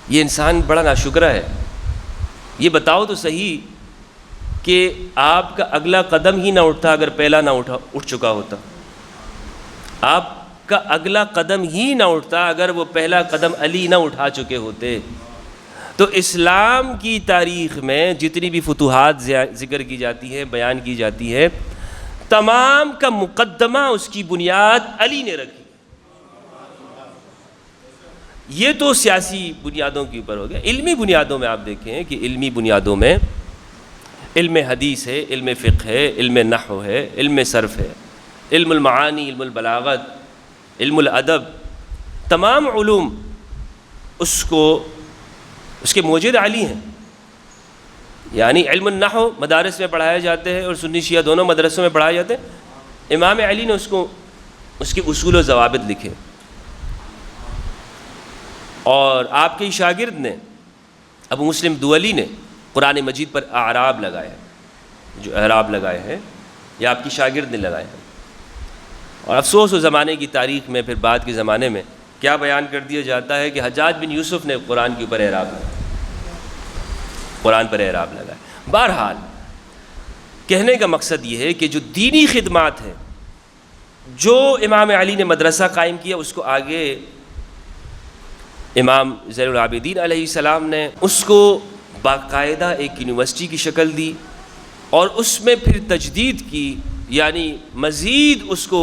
یہ انسان بڑا ناشکرا ہے. یہ بتاؤ تو صحیح کہ آپ کا اگلا قدم ہی نہ اٹھتا اگر پہلا نہ اٹھ چکا ہوتا، آپ کا اگلا قدم ہی نہ اٹھتا اگر وہ پہلا قدم علی نہ اٹھا چکے ہوتے. تو اسلام کی تاریخ میں جتنی بھی فتوحات ذکر کی جاتی ہے، بیان کی جاتی ہے، تمام کا مقدمہ اس کی بنیاد علی نے رکھی. یہ تو سیاسی بنیادوں کے اوپر ہو گیا. علمی بنیادوں میں آپ دیکھیں کہ علمی بنیادوں میں علم حدیث ہے، علم فقہ ہے، علم نحو ہے، علم صرف ہے، علم المعانی، علم البلاغت، علم الادب، تمام علوم اس کے موجد علی ہیں. یعنی علم النحو مدارس میں پڑھائے جاتے ہیں اور سنی شیعہ دونوں مدرسوں میں پڑھائے جاتے ہیں. امام علی نے اس کے اصول و ضوابط لکھے، اور آپ کے شاگرد نے ابو مسلم دولی نے قرآن مجید پر اعراب لگائے ہیں، جو اعراب لگائے ہیں یہ آپ کی شاگرد نے لگائے ہیں. اور افسوس اس زمانے کی تاریخ میں پھر بعد کے زمانے میں کیا بیان کر دیا جاتا ہے کہ حجاج بن یوسف نے قرآن کے اوپر اعراب لگایا، قرآن پر اعراب لگایا. بہرحال کہنے کا مقصد یہ ہے کہ جو دینی خدمات ہیں، جو امام علی نے مدرسہ قائم کیا، اس کو آگے امام زین العابدین علیہ السلام نے اس کو باقاعدہ ایک یونیورسٹی کی شکل دی، اور اس میں پھر تجدید کی، یعنی مزید اس کو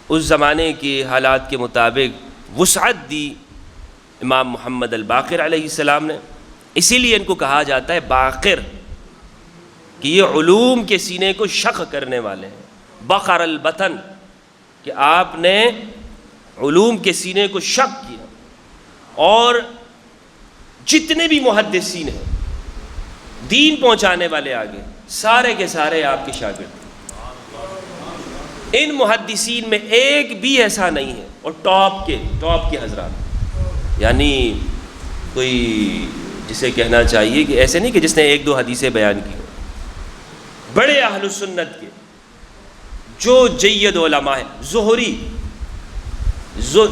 اس زمانے کے حالات کے مطابق وسعت دی امام محمد الباقر علیہ السلام نے. اسی لیے ان کو کہا جاتا ہے باقر، کہ یہ علوم کے سینے کو شق کرنے والے ہیں. بقر البطن، کہ آپ نے علوم کے سینے کو شق کیا. اور جتنے بھی محدثین ہیں دین پہنچانے والے آگے، سارے کے سارے آپ کے شاگرد. ان محدثین میں ایک بھی ایسا نہیں ہے، اور ٹاپ کے حضرات، یعنی کوئی جسے کہنا چاہیے کہ ایسے نہیں کہ جس نے ایک دو حدیثیں بیان کی، بڑے اہل السنت کے جو جید علماء ہیں. زہری،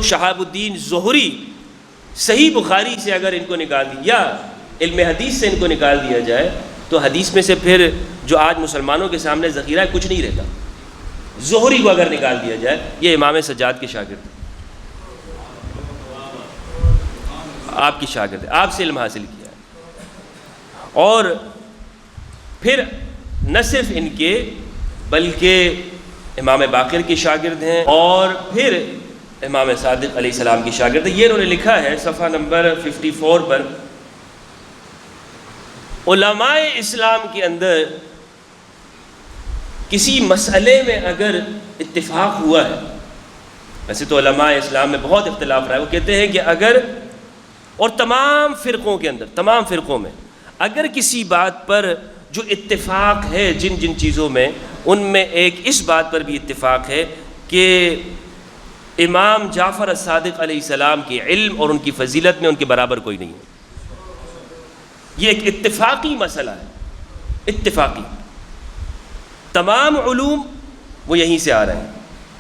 شہاب الدین زہری، صحیح بخاری سے اگر ان کو نکال دیا، علم حدیث سے ان کو نکال دیا جائے تو حدیث میں سے پھر جو آج مسلمانوں کے سامنے ذخیرہ ہے کچھ نہیں رہتا. زہری کو اگر نکال دیا جائے، یہ امام سجاد کے شاگرد، آپ کی شاگرد، آپ سے علم حاصل کیا ہے. اور پھر نہ صرف ان کے بلکہ امام باقر کے شاگرد ہیں، اور پھر امام صادق علیہ السلام کی شاگرد. یہ انہوں نے لکھا ہے صفحہ نمبر 54 پر، علماء اسلام کے اندر کسی مسئلے میں اگر اتفاق ہوا ہے، ویسے تو علماء اسلام میں بہت اختلاف رہا ہے، وہ کہتے ہیں کہ اگر، اور تمام فرقوں کے اندر، تمام فرقوں میں اگر کسی بات پر جو اتفاق ہے جن چیزوں میں، ان میں ایک اس بات پر بھی اتفاق ہے کہ امام جعفر الصادق علیہ السلام کے علم اور ان کی فضیلت میں ان کے برابر کوئی نہیں ہے. یہ ایک اتفاقی مسئلہ ہے، اتفاقی. تمام علوم وہ یہیں سے آ رہے ہیں،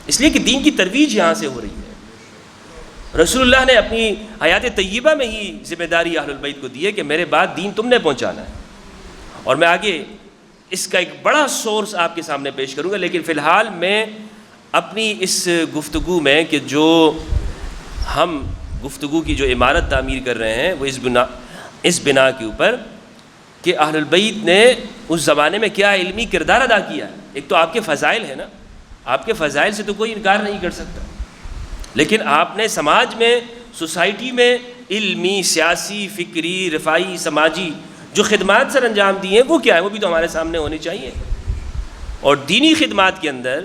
اس لیے کہ دین کی ترویج یہاں سے ہو رہی ہے. رسول اللہ نے اپنی حیات طیبہ میں ہی ذمہ داری اہل البیت کو دی ہے کہ میرے بعد دین تم نے پہنچانا ہے. اور میں آگے اس کا ایک بڑا سورس آپ کے سامنے پیش کروں گا، لیکن فی الحال میں اپنی اس گفتگو میں کہ جو ہم گفتگو کی جو عمارت تعمیر کر رہے ہیں وہ اس بنا کے اوپر کہ اہل البیت نے اس زمانے میں کیا علمی کردار ادا کیا ہے. ایک تو آپ کے فضائل ہیں نا، آپ کے فضائل سے تو کوئی انکار نہیں کر سکتا، لیکن آپ نے سماج میں، سوسائٹی میں علمی، سیاسی، فکری، رفاہی، سماجی جو خدمات سر انجام دی ہیں وہ کیا ہے، وہ بھی تو ہمارے سامنے ہونی چاہیے۔ اور دینی خدمات کے اندر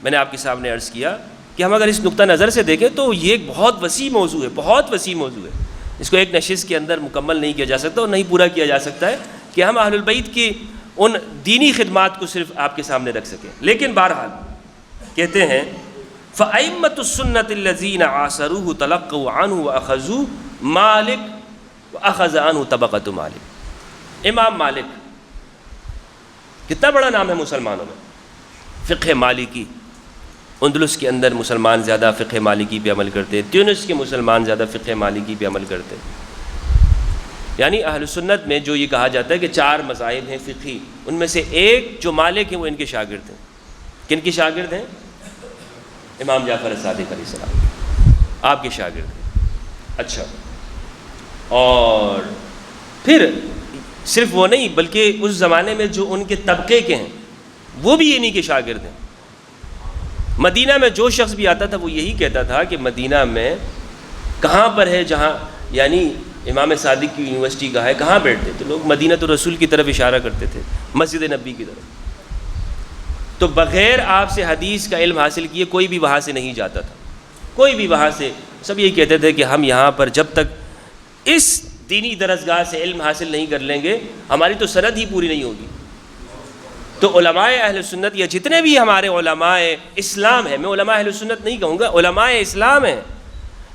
میں نے آپ کے سامنے عرض کیا کہ ہم اگر اس نقطہ نظر سے دیکھیں تو یہ ایک بہت وسیع موضوع ہے، بہت وسیع موضوع ہے، اس کو ایک نشست کے اندر مکمل نہیں کیا جا سکتا اور نہیں پورا کیا جا سکتا ہے کہ ہم اہل البیت کی ان دینی خدمات کو صرف آپ کے سامنے رکھ سکیں۔ لیکن بہرحال کہتے ہیں فَأَئِمَّةُ السُّنَّةِ الَّذِينَ عَاصَرُوهُ تَلَقَّوْا عَنْهُ وَأَخَذُوا مالک وَأَخَذَ عَنْهُ طَبَقَةُ مالک۔ امام مالک کتنا بڑا نام ہے مسلمانوں میں، فقہ مالکی، اندلس کے اندر مسلمان زیادہ فقہ مالکی پہ عمل کرتے ہیں، تیونس کے مسلمان زیادہ فقہ مالکی پہ عمل کرتے ہیں۔ یعنی اہل سنت میں جو یہ کہا جاتا ہے کہ 4 مذاہب ہیں فقہی، ان میں سے ایک جو مالک ہیں وہ ان کے شاگرد ہیں۔ کن کے شاگرد ہیں؟ امام جعفر صادق علیہ السلام آپ کے شاگرد ہیں۔ اچھا، اور پھر صرف وہ نہیں بلکہ اس زمانے میں جو ان کے طبقے کے ہیں وہ بھی انہی کے شاگرد ہیں۔ مدینہ میں جو شخص بھی آتا تھا وہ یہی کہتا تھا کہ مدینہ میں کہاں پر ہے جہاں، یعنی امام صادق کی یونیورسٹی کہاں ہے، کہاں بیٹھتے تو لوگ مدینہ تو رسول کی طرف اشارہ کرتے تھے، مسجد نبی کی طرف۔ تو بغیر آپ سے حدیث کا علم حاصل کیے کوئی بھی وہاں سے نہیں جاتا تھا، کوئی بھی وہاں سے، سب یہی کہتے تھے کہ ہم یہاں پر جب تک اس دینی درسگاہ سے علم حاصل نہیں کر لیں گے ہماری تو سند ہی پوری نہیں ہوگی۔ تو علماء اہل سنت یا جتنے بھی ہمارے علماء اسلام ہیں، میں علماء اہل سنت نہیں کہوں گا، علماء اسلام ہیں،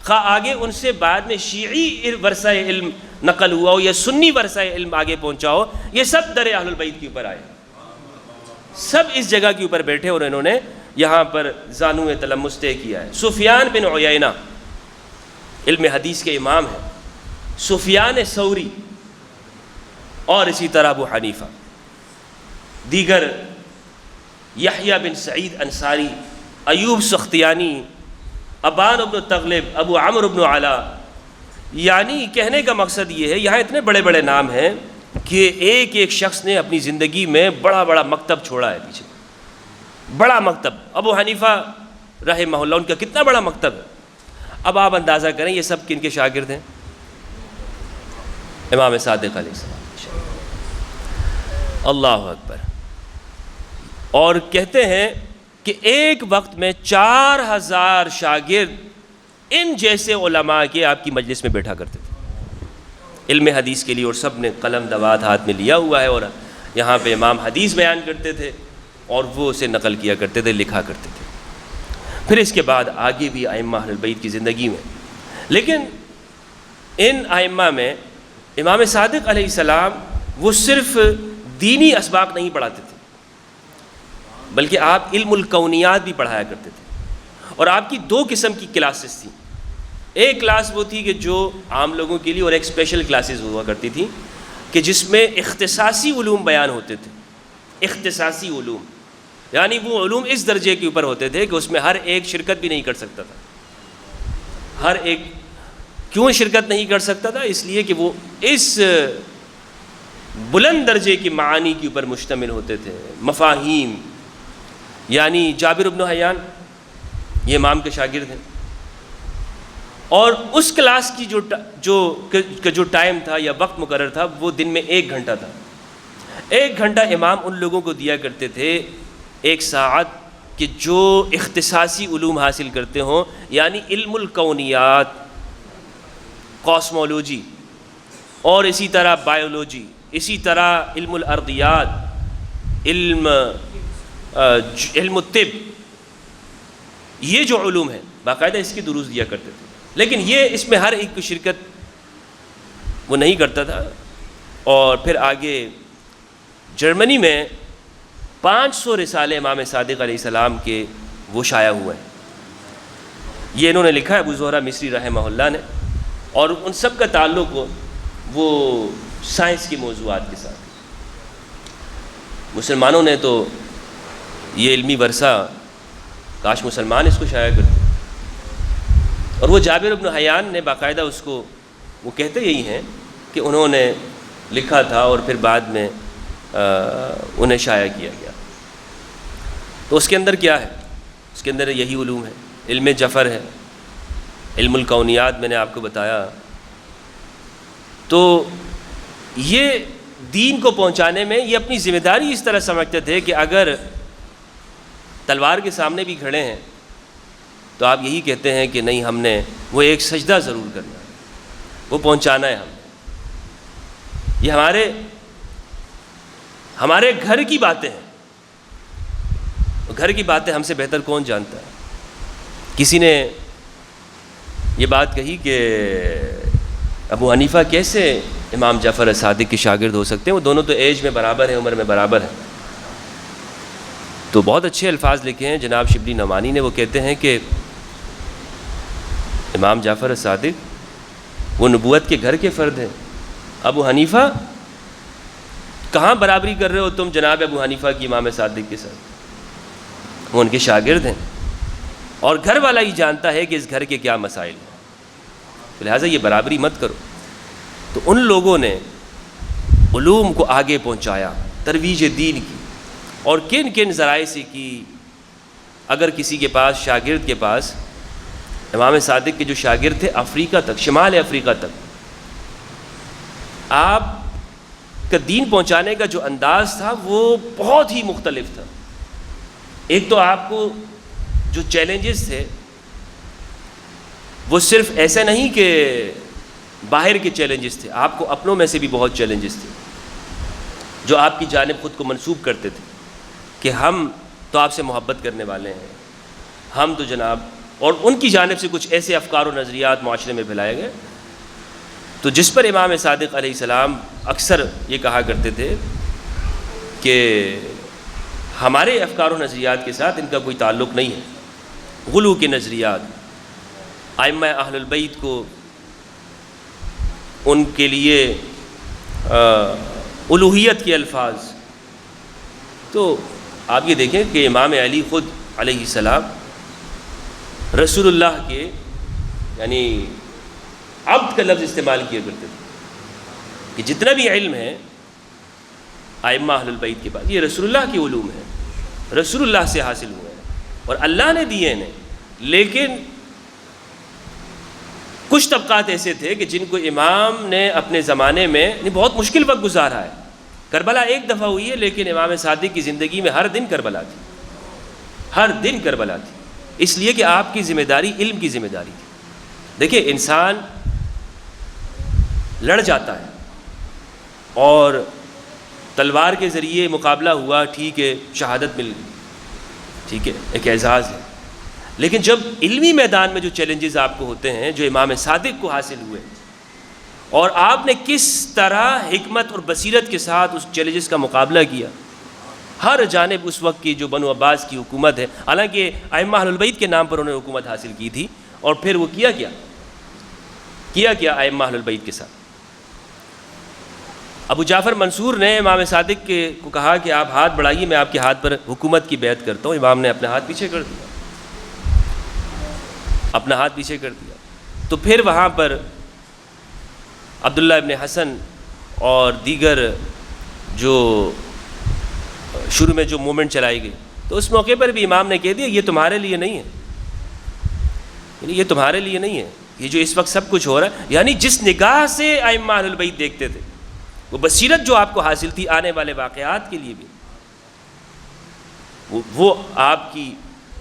خواہ آگے ان سے بعد میں شیعی ورثہ علم نقل ہوا ہو یا سنی ورثہ علم آگے پہنچا ہو، یہ سب در اہل البیت کے اوپر آئے، سب اس جگہ کے اوپر بیٹھے اور انہوں نے یہاں پر زانو تلمس طے کیا ہے۔ سفیان بن عیینہ علم حدیث کے امام ہیں، سفیان ثوری اور اسی طرح ابو حنیفہ، دیگر یحییٰ بن سعید انصاری، ایوب سختیانی، ابان بن تغلب، ابو عمرو بن علا۔ یعنی کہنے کا مقصد یہ ہے یہاں اتنے بڑے بڑے نام ہیں کہ ایک ایک شخص نے اپنی زندگی میں بڑا بڑا مکتب چھوڑا ہے پیچھے، بڑا مکتب۔ ابو حنیفہ رحمہ اللہ ان کا کتنا بڑا مکتب ہے۔ اب آپ اندازہ کریں یہ سب کن کے شاگرد ہیں؟ امام صادق علیہ السلام۔ اللہ اکبر۔ اور کہتے ہیں کہ ایک وقت میں 4000 شاگرد ان جیسے علماء کے آپ کی مجلس میں بیٹھا کرتے تھے علم حدیث کے لیے، اور سب نے قلم دوات ہاتھ میں لیا ہوا ہے اور یہاں پہ امام حدیث بیان کرتے تھے اور وہ اسے نقل کیا کرتے تھے، لکھا کرتے تھے۔ پھر اس کے بعد آگے بھی ائمہ اہل بیت کی زندگی میں، لیکن ان ائمہ میں امام صادق علیہ السلام وہ صرف دینی اسباق نہیں پڑھاتے تھے بلکہ آپ علم الکونیات بھی پڑھایا کرتے تھے۔ اور آپ کی 2 قسم کی کلاسز تھیں، ایک کلاس وہ تھی کہ جو عام لوگوں کے لیے، اور ایک اسپیشل کلاسز ہوا کرتی تھی کہ جس میں اختصاصی علوم بیان ہوتے تھے۔ اختصاصی علوم یعنی وہ علوم اس درجے کے اوپر ہوتے تھے کہ اس میں ہر ایک شرکت بھی نہیں کر سکتا تھا۔ ہر ایک کیوں شرکت نہیں کر سکتا تھا؟ اس لیے کہ وہ اس بلند درجے کی معانی کے اوپر مشتمل ہوتے تھے، مفاہیم۔ یعنی جابر بن حیان یہ امام کے شاگرد ہیں، اور اس کلاس کی جو ٹائم تھا یا وقت مقرر تھا وہ دن میں 1 گھنٹہ تھا۔ 1 گھنٹہ امام ان لوگوں کو دیا کرتے تھے، 1 ساعت، کہ جو اختصاصی علوم حاصل کرتے ہوں، یعنی علم الکونیات، کاسمولوجی، اور اسی طرح بائیولوجی، اسی طرح علم الارضیات، علم الطب، یہ جو علوم ہیں باقاعدہ اس کی دروس دیا کرتے تھے۔ لیکن یہ اس میں ہر ایک کی شرکت وہ نہیں کرتا تھا۔ اور پھر آگے جرمنی میں 500 رسالے امام صادق علیہ السلام کے وہ شائع ہوئے ہیں، یہ انہوں نے لکھا ہے ابو زہرہ مصری رحمہ اللہ نے، اور ان سب کا تعلق وہ سائنس کے موضوعات کے ساتھ۔ مسلمانوں نے تو یہ علمی ورثہ کاش مسلمان اس کو شائع کرتے، اور وہ جابر بن حیان نے باقاعدہ اس کو، وہ کہتے یہی ہیں کہ انہوں نے لکھا تھا اور پھر بعد میں انہیں شائع کیا گیا۔ تو اس کے اندر کیا ہے؟ اس کے اندر یہی علوم ہے، علم جفر ہے، علم الکونیات میں نے آپ کو بتایا. تو یہ دین کو پہنچانے میں یہ اپنی ذمہ داری اس طرح سمجھتے تھے کہ اگر تلوار کے سامنے بھی کھڑے ہیں تو آپ یہی کہتے ہیں کہ نہیں، ہم نے وہ ایک سجدہ ضرور کرنا ہے، وہ پہنچانا ہے. یہ ہمارے گھر کی باتیں ہیں. گھر کی باتیں ہم سے بہتر کون جانتا ہے؟ کسی نے یہ بات کہی کہ ابو حنیفہ کیسے امام جعفر صادق کے شاگرد ہو سکتے ہیں، وہ دونوں تو ایج میں برابر ہیں، عمر میں برابر ہیں. تو بہت اچھے الفاظ لکھے ہیں جناب شبلی نعمانی نے. وہ کہتے ہیں کہ امام جعفر صادق وہ نبوت کے گھر کے فرد ہیں. ابو حنیفہ کہاں برابری کر رہے ہو تم جناب ابو حنیفہ کی امام صادق کے ساتھ؟ وہ ان کے شاگرد ہیں، اور گھر والا ہی جانتا ہے کہ اس گھر کے کیا مسائل ہیں، لہٰذا یہ برابری مت کرو. تو ان لوگوں نے علوم کو آگے پہنچایا، ترویج دین کی، اور کن کن ذرائع سے کی. اگر کسی کے پاس شاگرد کے پاس امام صادق کے جو شاگرد تھے افریقہ تک، شمال افریقہ تک، آپ کا دین پہنچانے کا جو انداز تھا وہ بہت ہی مختلف تھا. ایک تو آپ کو جو چیلنجز تھے وہ صرف ایسا نہیں کہ باہر کے چیلنجز تھے، آپ کو اپنوں میں سے بھی بہت چیلنجز تھے جو آپ کی جانب خود کو منسوب کرتے تھے کہ ہم تو آپ سے محبت کرنے والے ہیں، ہم تو جناب، اور ان کی جانب سے کچھ ایسے افکار و نظریات معاشرے میں پھیلائے گئے. تو جس پر امام صادق علیہ السلام اکثر یہ کہا کرتے تھے کہ ہمارے افکار و نظریات کے ساتھ ان کا کوئی تعلق نہیں ہے. غلو کے نظریات، ائمہ اہل البیت کو ان کے لیے الوہیت کے الفاظ. تو آپ یہ دیکھیں کہ امام علی خود علیہ السلام رسول اللہ کے یعنی عبد کا لفظ استعمال کیا کرتے تھے کہ جتنا بھی علم ہے ائمہ اہل البیت کے پاس یہ رسول اللہ کی علوم ہے، رسول اللہ سے حاصل ہوئے ہیں اور اللہ نے دیے ہیں. لیکن کچھ طبقات ایسے تھے کہ جن کو امام نے اپنے زمانے میں بہت مشکل وقت گزارا ہے. کربلا ایک دفعہ ہوئی ہے، لیکن امام صادق کی زندگی میں ہر دن کربلا تھی، ہر دن کربلا تھی، اس لیے کہ آپ کی ذمہ داری علم کی ذمہ داری تھی. دیکھیں انسان لڑ جاتا ہے اور تلوار کے ذریعے مقابلہ ہوا، ٹھیک ہے، شہادت مل گئی، ٹھیک ہے، ایک اعزاز ہے. لیکن جب علمی میدان میں جو چیلنجز آپ کو ہوتے ہیں جو امام صادق کو حاصل ہوئے، اور آپ نے کس طرح حکمت اور بصیرت کے ساتھ اس چیلنجز کا مقابلہ کیا. ہر جانب اس وقت کی جو بنو عباس کی حکومت ہے، حالانکہ ائمہ اہل البیت کے نام پر انہوں نے حکومت حاصل کی تھی، اور پھر وہ کیا ائمہ اہل البیت کے ساتھ. ابو جعفر منصور نے امام صادق کو کہا کہ آپ ہاتھ بڑھائیے، میں آپ کے ہاتھ پر حکومت کی بیعت کرتا ہوں. امام نے اپنا ہاتھ پیچھے کر دیا، اپنا ہاتھ پیچھے کر دیا. تو پھر وہاں پر عبداللہ ابن حسن اور دیگر جو شروع میں جو موومنٹ چلائی گئی، تو اس موقع پر بھی امام نے کہہ دیا یہ تمہارے لیے نہیں ہے، یعنی یہ تمہارے لیے نہیں ہے، یہ جو اس وقت سب کچھ ہو رہا ہے. یعنی جس نگاہ سے ائمہ اہل البیت دیکھتے تھے، وہ بصیرت جو آپ کو حاصل تھی آنے والے واقعات کے لیے بھی، وہ آپ کی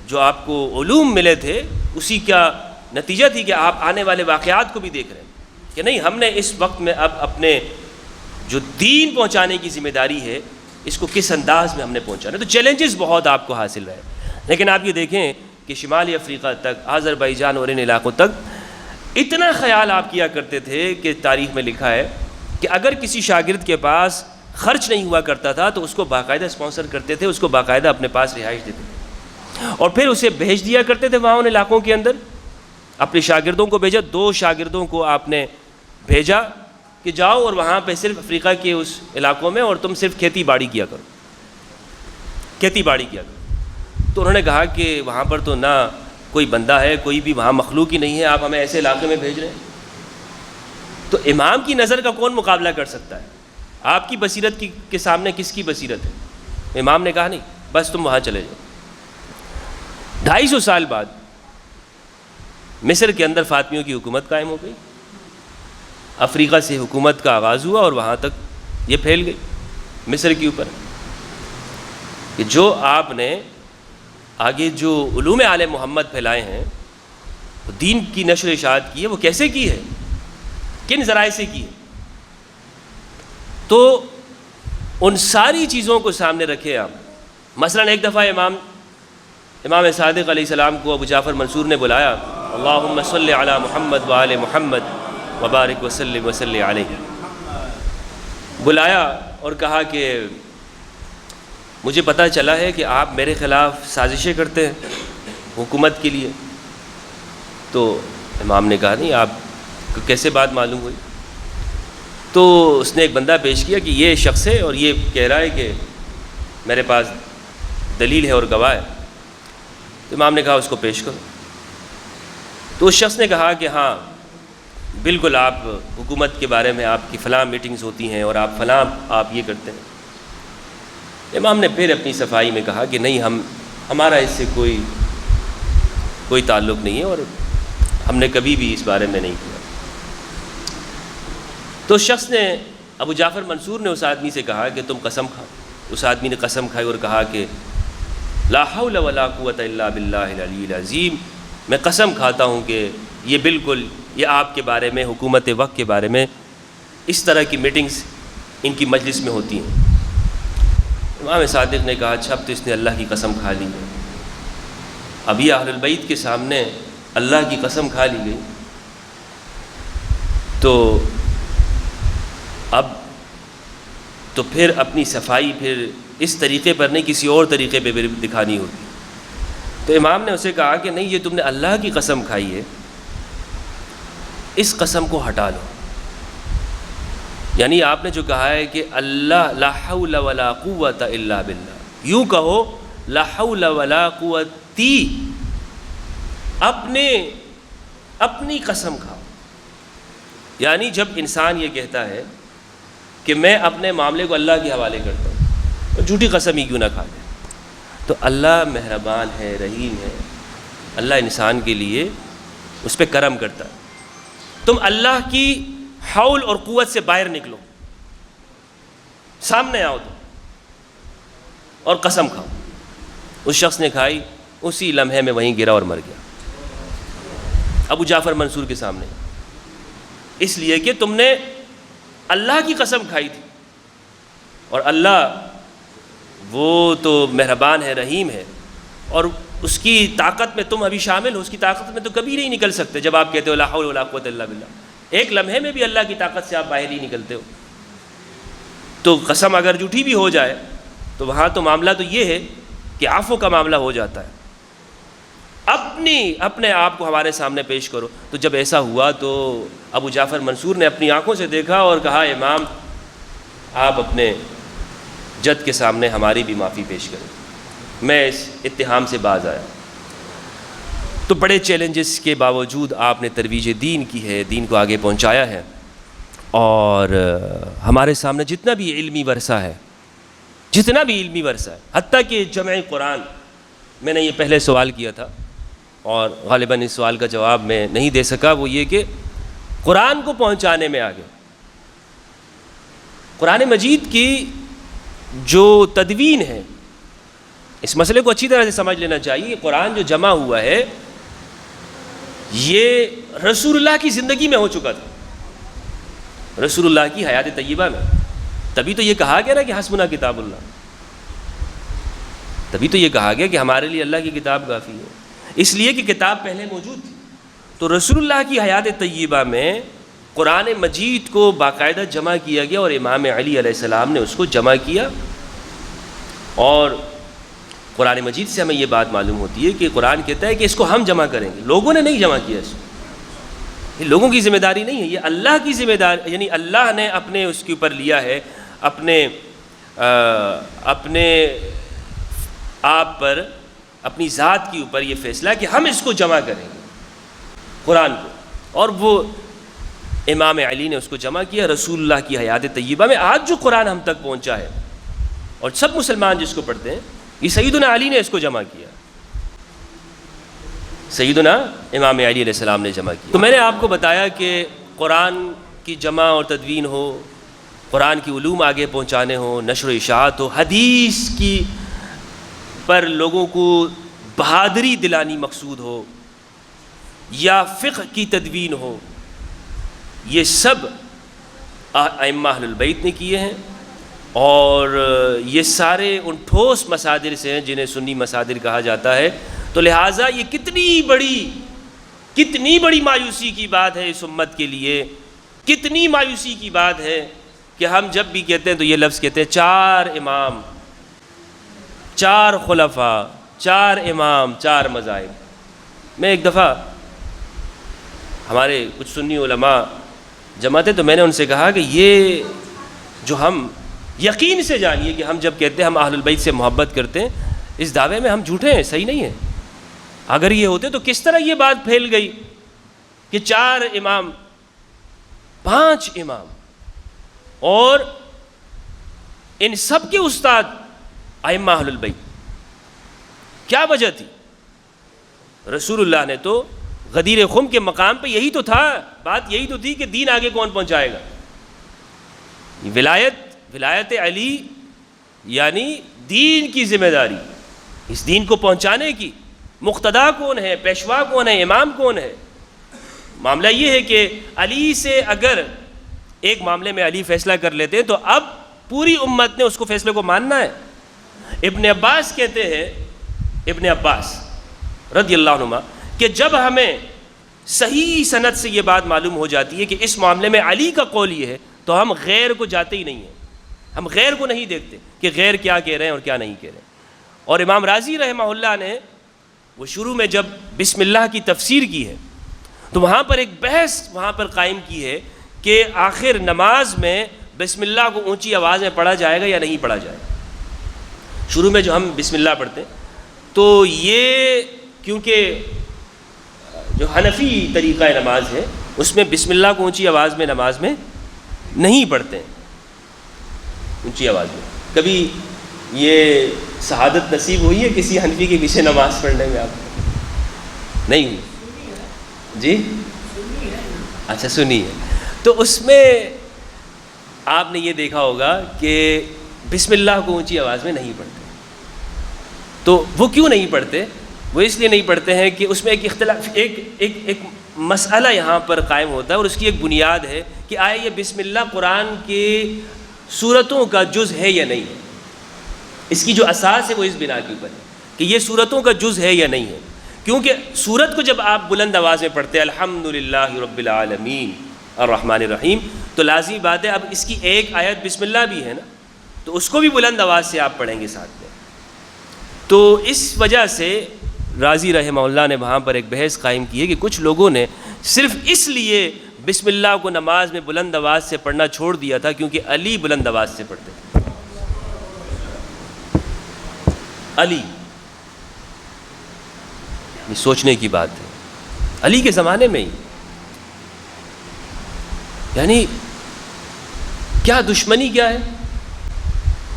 جو آپ کو علوم ملے تھے اسی کا نتیجہ تھی کہ آپ آنے والے واقعات کو بھی دیکھ رہے ہیں کہ نہیں، ہم نے اس وقت میں اب اپنے جو دین پہنچانے کی ذمہ داری ہے اس کو کس انداز میں ہم نے پہنچانا. تو چیلنجز بہت آپ کو حاصل رہے، لیکن آپ یہ دیکھیں کہ شمالی افریقہ تک، آذربائیجان اور ان علاقوں تک اتنا خیال آپ کیا کرتے تھے کہ تاریخ میں لکھا ہے کہ اگر کسی شاگرد کے پاس خرچ نہیں ہوا کرتا تھا تو اس کو باقاعدہ اسپانسر کرتے تھے، اس کو باقاعدہ اپنے پاس رہائش دیتے تھے، اور پھر اسے بھیج دیا کرتے تھے وہاں ان علاقوں کے اندر. اپنے شاگردوں کو بھیجا، 2 شاگردوں کو آپ نے بھیجا کہ جاؤ اور وہاں پہ صرف افریقہ کے اس علاقوں میں اور تم صرف کھیتی باڑی کیا کرو، کھیتی باڑی کیا کرو. تو انہوں نے کہا کہ وہاں پر تو نہ کوئی بندہ ہے، کوئی بھی وہاں مخلوق ہی نہیں ہے، آپ ہمیں ایسے علاقے میں بھیج رہے ہیں. تو امام کی نظر کا کون مقابلہ کر سکتا ہے؟ آپ کی بصیرت کے سامنے کس کی بصیرت ہے؟ امام نے کہا نہیں، بس تم وہاں چلے جاؤ. 250 سال بعد مصر کے اندر فاطمیوں کی حکومت قائم ہو گئی، افریقہ سے حکومت کا آغاز ہوا اور وہاں تک یہ پھیل گئی مصر کے اوپر، کہ جو آپ نے آگے جو علوم آل محمد پھیلائے ہیں، دین کی نشر و اشاعت کی ہے، وہ کیسے کی ہے، کن ذرائع سے کی ہے. تو ان ساری چیزوں کو سامنے رکھے آپ. مثلا ایک دفعہ امام صادق علیہ السلام کو ابو جعفر منصور نے بلایا، اللہم صلی علی محمد وآل محمد وبارک وسلم وصلی علیہ، بلایا اور کہا کہ مجھے پتہ چلا ہے کہ آپ میرے خلاف سازشیں کرتے ہیں حکومت کے لیے. تو امام نے کہا نہیں، آپ کو کیسے بات معلوم ہوئی؟ تو اس نے ایک بندہ پیش کیا کہ یہ شخص ہے اور یہ کہہ رہا ہے کہ میرے پاس دلیل ہے اور گواہ ہے. تو امام نے کہا اس کو پیش کرو. تو اس شخص نے کہا کہ ہاں بالکل، آپ حکومت کے بارے میں آپ کی فلاں میٹنگز ہوتی ہیں اور آپ فلاں آپ یہ کرتے ہیں. امام نے پھر اپنی صفائی میں کہا کہ نہیں، ہمارا اس سے کوئی تعلق نہیں ہے اور ہم نے کبھی بھی اس بارے میں نہیں کیا. تو اس شخص نے، ابو جعفر منصور نے اس آدمی سے کہا کہ تم قسم کھاؤ. اس آدمی نے قسم کھائی اور کہا کہ لا حول ولا قوت الا باللہ العلی العظیم، میں قسم کھاتا ہوں کہ یہ بالکل، یہ آپ کے بارے میں، حکومت وقت کے بارے میں اس طرح کی میٹنگز ان کی مجلس میں ہوتی ہیں. امام صادق نے کہا اچھا، اب تو اس نے اللہ کی قسم کھا لی ہے. اب یہ اہل البیت کے سامنے اللہ کی قسم کھا لی گئی، تو اب تو پھر اپنی صفائی پھر اس طریقے پر نہیں، کسی اور طریقے پہ بھی دکھانی ہوتی. تو امام نے اسے کہا کہ نہیں، یہ تم نے اللہ کی قسم کھائی ہے، اس قسم کو ہٹا لو. یعنی آپ نے جو کہا ہے کہ اللہ لا حول ولا قوت الا باللہ، یوں کہو لا حول ولا قوتی، اپنی قسم کھاؤ. یعنی جب انسان یہ کہتا ہے کہ میں اپنے معاملے کو اللہ کے حوالے کرتا ہوں، تو جھوٹی قسم ہی کیوں نہ کھا لے. تو اللہ مہربان ہے، رحیم ہے، اللہ انسان کے لیے اس پہ کرم کرتا ہے. تم اللہ کی حول اور قوت سے باہر نکلو، سامنے آؤ تم اور قسم کھاؤ. اس شخص نے کھائی، اسی لمحے میں وہیں گرا اور مر گیا ابو جعفر منصور کے سامنے، اس لیے کہ تم نے اللہ کی قسم کھائی تھی. اور اللہ وہ تو مہربان ہے، رحیم ہے، اور اس کی طاقت میں تم ابھی شامل ہو. اس کی طاقت میں تو کبھی نہیں نکل سکتے. جب آپ کہتے ہو لا حول ولا قوت الا باللہ، ایک لمحے میں بھی اللہ کی طاقت سے آپ باہر ہی نکلتے ہو. تو قسم اگر جھوٹی بھی ہو جائے تو وہاں تو معاملہ تو یہ ہے کہ عفو کا معاملہ ہو جاتا ہے. اپنے آپ کو ہمارے سامنے پیش کرو. تو جب ایسا ہوا تو ابو جعفر منصور نے اپنی آنکھوں سے دیکھا اور کہا امام، آپ اپنے جد کے سامنے ہماری بھی معافی پیش کریں، میں اس اتہام سے باز آیا. تو بڑے چیلنجز کے باوجود آپ نے ترویج دین کی ہے، دین کو آگے پہنچایا ہے. اور ہمارے سامنے جتنا بھی علمی ورثہ ہے، حتیٰ کہ جمع قرآن، میں نے یہ پہلے سوال کیا تھا اور غالباً اس سوال کا جواب میں نہیں دے سکا، وہ یہ کہ قرآن کو پہنچانے میں آگے قرآن مجید کی جو تدوین ہے، اس مسئلے کو اچھی طرح سے سمجھ لینا چاہیے. قرآن جو جمع ہوا ہے یہ رسول اللہ کی زندگی میں ہو چکا تھا، رسول اللہ کی حیات طیبہ میں. تبھی تو یہ کہا گیا نا کہ حسبنا کتاب اللہ، تبھی تو یہ کہا گیا کہ ہمارے لیے اللہ کی کتاب کافی ہے، اس لیے کہ کتاب پہلے موجود تھی. تو رسول اللہ کی حیات طیبہ میں قرآن مجید کو باقاعدہ جمع کیا گیا اور امام علی علیہ السلام نے اس کو جمع کیا. اور قرآن مجید سے ہمیں یہ بات معلوم ہوتی ہے کہ قرآن کہتا ہے کہ اس کو ہم جمع کریں گے، لوگوں نے نہیں جمع کیا اس کو. یہ لوگوں کی ذمہ داری نہیں ہے، یہ اللہ کی ذمہ داری، یعنی اللہ نے اپنے اس کے اوپر لیا ہے، اپنے آپ پر، اپنی ذات کے اوپر یہ فیصلہ کہ ہم اس کو جمع کریں گے قرآن کو. اور وہ امام علی نے اس کو جمع کیا رسول اللہ کی حیات طیبہ میں. آج جو قرآن ہم تک پہنچا ہے اور سب مسلمان جس کو پڑھتے ہیں، یہ سیدنا علی نے اس کو جمع کیا. سیدنا امام علی علیہ السلام نے جمع کی۔ تو میں نے آپ کو بتایا کہ قرآن کی جمع اور تدوین ہو، قرآن کی علوم آگے پہنچانے ہوں، نشر و اشاعت ہو، حدیث کی پر لوگوں کو بہادری دلانی مقصود ہو، یا فقہ کی تدوین ہو، یہ سب ائمہ اہل البیت نے کیے ہیں، اور یہ سارے ان ٹھوس مصادر سے ہیں جنہیں سنی مصادر کہا جاتا ہے۔ تو لہٰذا یہ کتنی بڑی مایوسی کی بات ہے اس امت کے لیے، کتنی مایوسی کی بات ہے کہ ہم جب بھی کہتے ہیں تو یہ لفظ کہتے ہیں 4 امام، 4 خلفاء، 4 امام، 4 مذاہب۔ میں ایک دفعہ ہمارے کچھ سنی علماء جمع تھے، تو میں نے ان سے کہا کہ یہ جو ہم یقین سے جانیے کہ ہم جب کہتے ہیں ہم اہل البیت سے محبت کرتے ہیں، اس دعوے میں ہم جھوٹے ہیں، صحیح نہیں ہے۔ اگر یہ ہوتے تو کس طرح یہ بات پھیل گئی کہ 4 امام، 5 امام، اور ان سب کے استاد ائمہ اہل البیت۔ کیا وجہ تھی؟ رسول اللہ نے تو غدیر خم کے مقام پہ یہی تو تھا، بات یہی تو تھی کہ دین آگے کون پہنچائے گا۔ ولایت علی یعنی دین کی ذمہ داری، اس دین کو پہنچانے کی مقتدا کون ہے، پیشوا کون ہے، امام کون ہے۔ معاملہ یہ ہے کہ علی سے اگر ایک معاملے میں علی فیصلہ کر لیتے ہیں تو اب پوری امت نے اس کو فیصلے کو ماننا ہے۔ ابن عباس کہتے ہیں، ابن عباس رضی اللہ عنہ، کہ جب ہمیں صحیح سند سے یہ بات معلوم ہو جاتی ہے کہ اس معاملے میں علی کا قول یہ ہے تو ہم غیر کو جاتے ہی نہیں ہیں، ہم غیر کو نہیں دیکھتے کہ غیر کیا کہہ رہے ہیں اور کیا نہیں کہہ رہے ہیں۔ اور امام رازی رحمہ اللہ نے وہ شروع میں جب بسم اللہ کی تفسیر کی ہے تو وہاں پر ایک بحث وہاں پر قائم کی ہے کہ آخر نماز میں بسم اللہ کو اونچی آواز میں پڑھا جائے گا یا نہیں پڑھا جائے گا۔ شروع میں جو ہم بسم اللہ پڑھتے ہیں تو یہ کیونکہ جو حنفی طریقہ نماز ہے اس میں بسم اللہ کو اونچی آواز میں نماز میں نہیں پڑھتے ہیں، اونچی آواز میں۔ کبھی یہ سعادت نصیب ہوئی ہے کسی حنفی کے پیچھے نماز پڑھنے میں؟ آپ نہیں ہوئی؟ جی اچھا سنی ہے۔ تو اس میں آپ نے یہ دیکھا ہوگا کہ بسم اللہ کو اونچی آواز میں نہیں پڑھتے۔ تو وہ کیوں نہیں پڑھتے؟ وہ اس لیے نہیں پڑھتے ہیں کہ اس میں ایک اختلاف، ایک مسئلہ یہاں پر قائم ہوتا ہے، اور اس کی ایک بنیاد ہے کہ آئے یہ بسم اللہ قرآن کی سورتوں کا جز ہے یا نہیں ہے۔ اس کی جو اساس ہے وہ اس بنا کے اوپر ہے کہ یہ سورتوں کا جز ہے یا نہیں ہے، کیونکہ سورت کو جب آپ بلند آواز میں پڑھتے ہیں الحمدللہ رب العالمین الرحمن الرحیم، تو لازمی بات ہے اب اس کی ایک آیت بسم اللہ بھی ہے نا، تو اس کو بھی بلند آواز سے آپ پڑھیں گے ساتھ میں۔ تو اس وجہ سے رازی رحمہ اللہ نے وہاں پر ایک بحث قائم کی ہے کہ کچھ لوگوں نے صرف اس لیے بسم اللہ کو نماز میں بلند آواز سے پڑھنا چھوڑ دیا تھا کیونکہ علی بلند آواز سے پڑھتے تھے۔ علی، یہ سوچنے کی بات ہے، علی کے زمانے میں ہی یعنی کیا دشمنی کیا ہے؟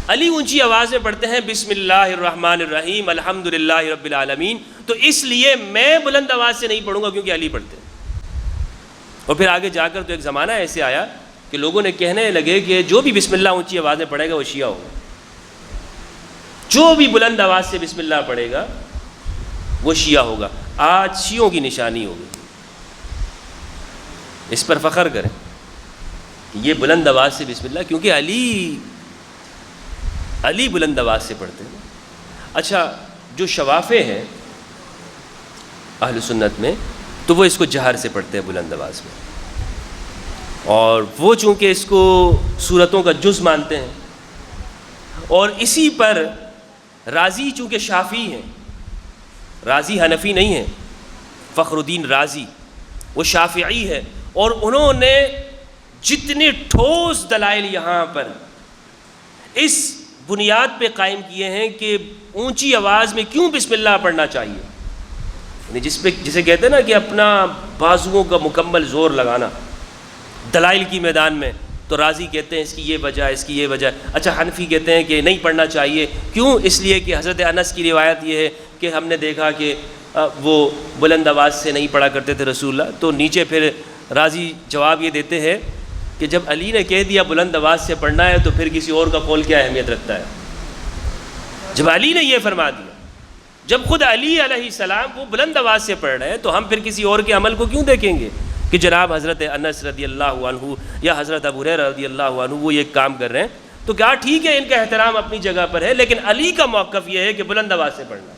علی اونچی آواز میں پڑھتے ہیں بسم اللہ الرحمن الرحیم الحمدللہ رب العالمین، تو اس لیے میں بلند آواز سے نہیں پڑھوں گا کیونکہ علی پڑھتے ہیں۔ اور پھر آگے جا کر تو ایک زمانہ ایسے آیا کہ لوگوں نے کہنے لگے کہ جو بھی بسم اللہ اونچی آواز میں پڑھے گا وہ شیعہ ہوگا، جو بھی بلند آواز سے بسم اللہ پڑھے گا وہ شیعہ ہوگا۔ آج شیعوں کی نشانی ہوگی، اس پر فخر کریں یہ بلند آواز سے بسم اللہ، کیونکہ علی بلند آواز سے پڑھتے ہیں۔ اچھا، جو شوافے ہیں اہل سنت میں تو وہ اس کو جہر سے پڑھتے ہیں بلند آواز میں، اور وہ چونکہ اس کو سورتوں کا جز مانتے ہیں، اور اسی پر رازی چونکہ شافعی ہیں، رازی حنفی نہیں ہے، فخر الدین رازی وہ شافعی ہے، اور انہوں نے جتنے ٹھوس دلائل یہاں پر اس بنیاد پہ قائم کیے ہیں کہ اونچی آواز میں کیوں بسم اللہ پڑھنا چاہیے، یعنی جسے کہتے ہیں نا کہ اپنا بازوؤں کا مکمل زور لگانا دلائل کی میدان میں، تو رازی کہتے ہیں اس کی یہ وجہ، اس کی یہ وجہ۔ اچھا، حنفی کہتے ہیں کہ نہیں پڑھنا چاہیے، کیوں؟ اس لیے کہ حضرت انس کی روایت یہ ہے کہ ہم نے دیکھا کہ وہ بلند آواز سے نہیں پڑھا کرتے تھے رسول اللہ. تو نیچے پھر راضی جواب یہ دیتے ہیں کہ جب علی نے کہہ دیا بلند آواز سے پڑھنا ہے تو پھر کسی اور کا قول کیا اہمیت رکھتا ہے. جب علی نے یہ فرما دیا، جب خود علی علیہ السلام وہ بلند آواز سے پڑھ رہے ہیں تو ہم پھر کسی اور کے عمل کو کیوں دیکھیں گے کہ جناب حضرت انس رضی اللہ عنہ یا حضرت ابو ہریرہ رضی اللہ عنہ وہ یہ کام کر رہے ہیں. تو کیا ٹھیک ہے، ان کا احترام اپنی جگہ پر ہے، لیکن علی کا موقف یہ ہے کہ بلند آواز سے پڑھنا.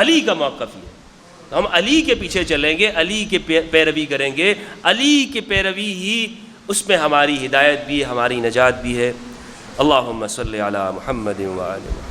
علی کا موقف یہ ہے، تو ہم علی کے پیچھے چلیں گے، علی کے پیروی کریں گے. علی کی پیروی ہی اس میں ہماری ہدایت بھی، ہماری نجات بھی ہے. اللہم صلی علی محمد و آل محمد.